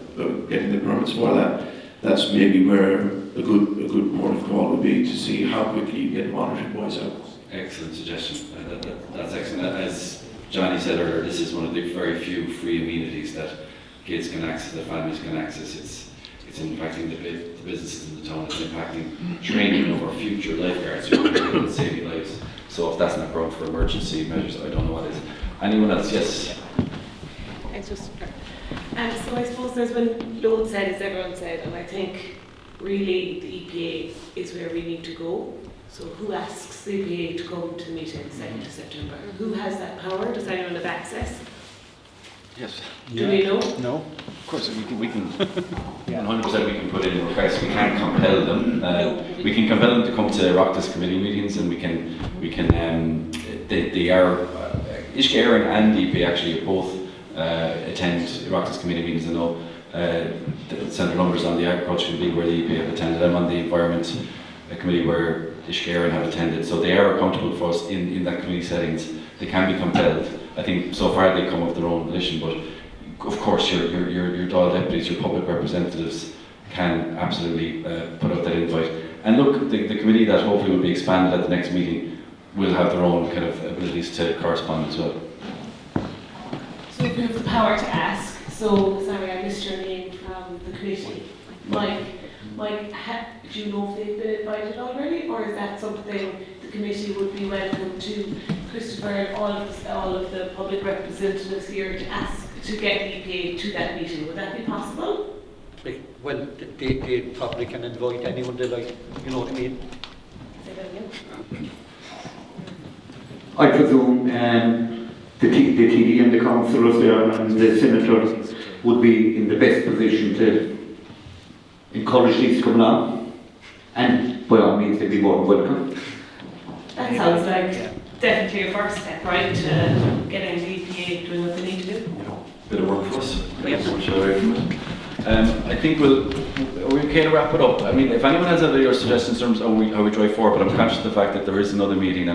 getting the permits for that, that's maybe where a good port of call would be, to see how quickly you get monitoring buoys out. Excellent suggestion. That's excellent. As Johnny said earlier, this is one of the very few free amenities that kids can access, that families can access. It's impacting the businesses in the town. It's impacting training of our future lifeguards who are saving lives. So if that's not grown for emergency measures, I don't know what is. Anyone else? Yes. So I suppose there's been loads said, as everyone said, and I think really the EPA is where we need to go. So who asks the EPA to come to the meeting 2nd of September? Who has that power? Does anyone have access? Yes. Do we know? No. Of course, we can 100% we can put in requests. We can't compel them. We can compel them to come to Oireachtas committee meetings, and we can they are Uisce Éireann and EPA actually both attend Oireachtas committee meetings. I know Senator Numbers on the Agriculture Committee where the EPA have attended. I'm on the Environment Committee where Uisce Éireann have attended. So they are accountable for us in that committee settings. They can be compelled. I think so far they come of their own volition, but of course your Dáil deputies, your public representatives can absolutely put out that invite. And look, the committee that hopefully will be expanded at the next meeting will have their own kind of abilities to correspond as well. So if you have the power to ask, so sorry I missed your name from the committee. Mike, do you know if they've been invited already, or is that something the committee would be welcome to Christopher and all of the public representatives here to ask to get EPA to that meeting? Would that be possible? Well, the public can invite anyone they like, you know what I mean? Say that again. I presume the TD and the councillors there and the senators would be in the best position to encourage these to come along, and by all means they'd be more than welcome. That sounds like definitely a first step, right, to getting the EPA doing what they need to do. Bit of work for us. I think are we okay to wrap it up? I mean, if anyone has other suggestions in terms of how we drive forward, but I'm conscious of the fact that there is another meeting,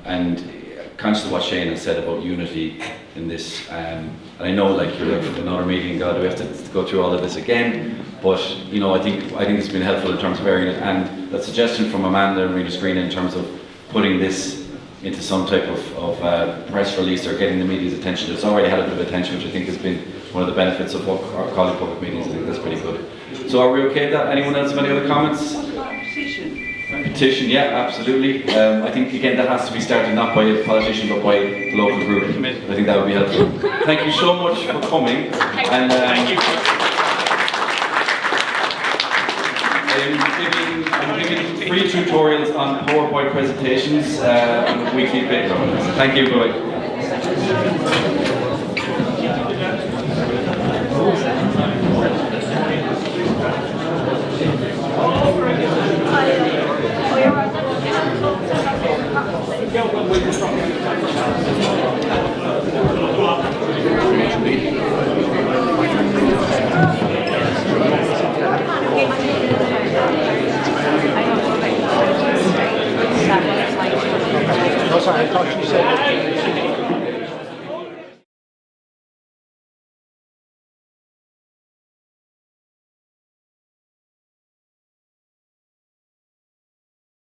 and conscious of what Shane has said about unity in this. And I know, like, you're like another meeting. God, do we have to go through all of this again? But I think it's been helpful in terms of airing it, and that suggestion from Amanda and Rita Screen in terms of putting this into some type of press release or getting the media's attention. It's already had a bit of attention, which I think has been one of the benefits of what our calling public meetings. I think that's pretty good. So are we okay with that? Anyone else have any other comments? Petition, yeah, absolutely. I think again that has to be started not by a politician but by the local group. I think that would be helpful. Thank you so much for coming. And thank you. I'm giving free tutorials on PowerPoint presentations on a weekly basis. Thank you, bye. Oh, sorry, I thought you said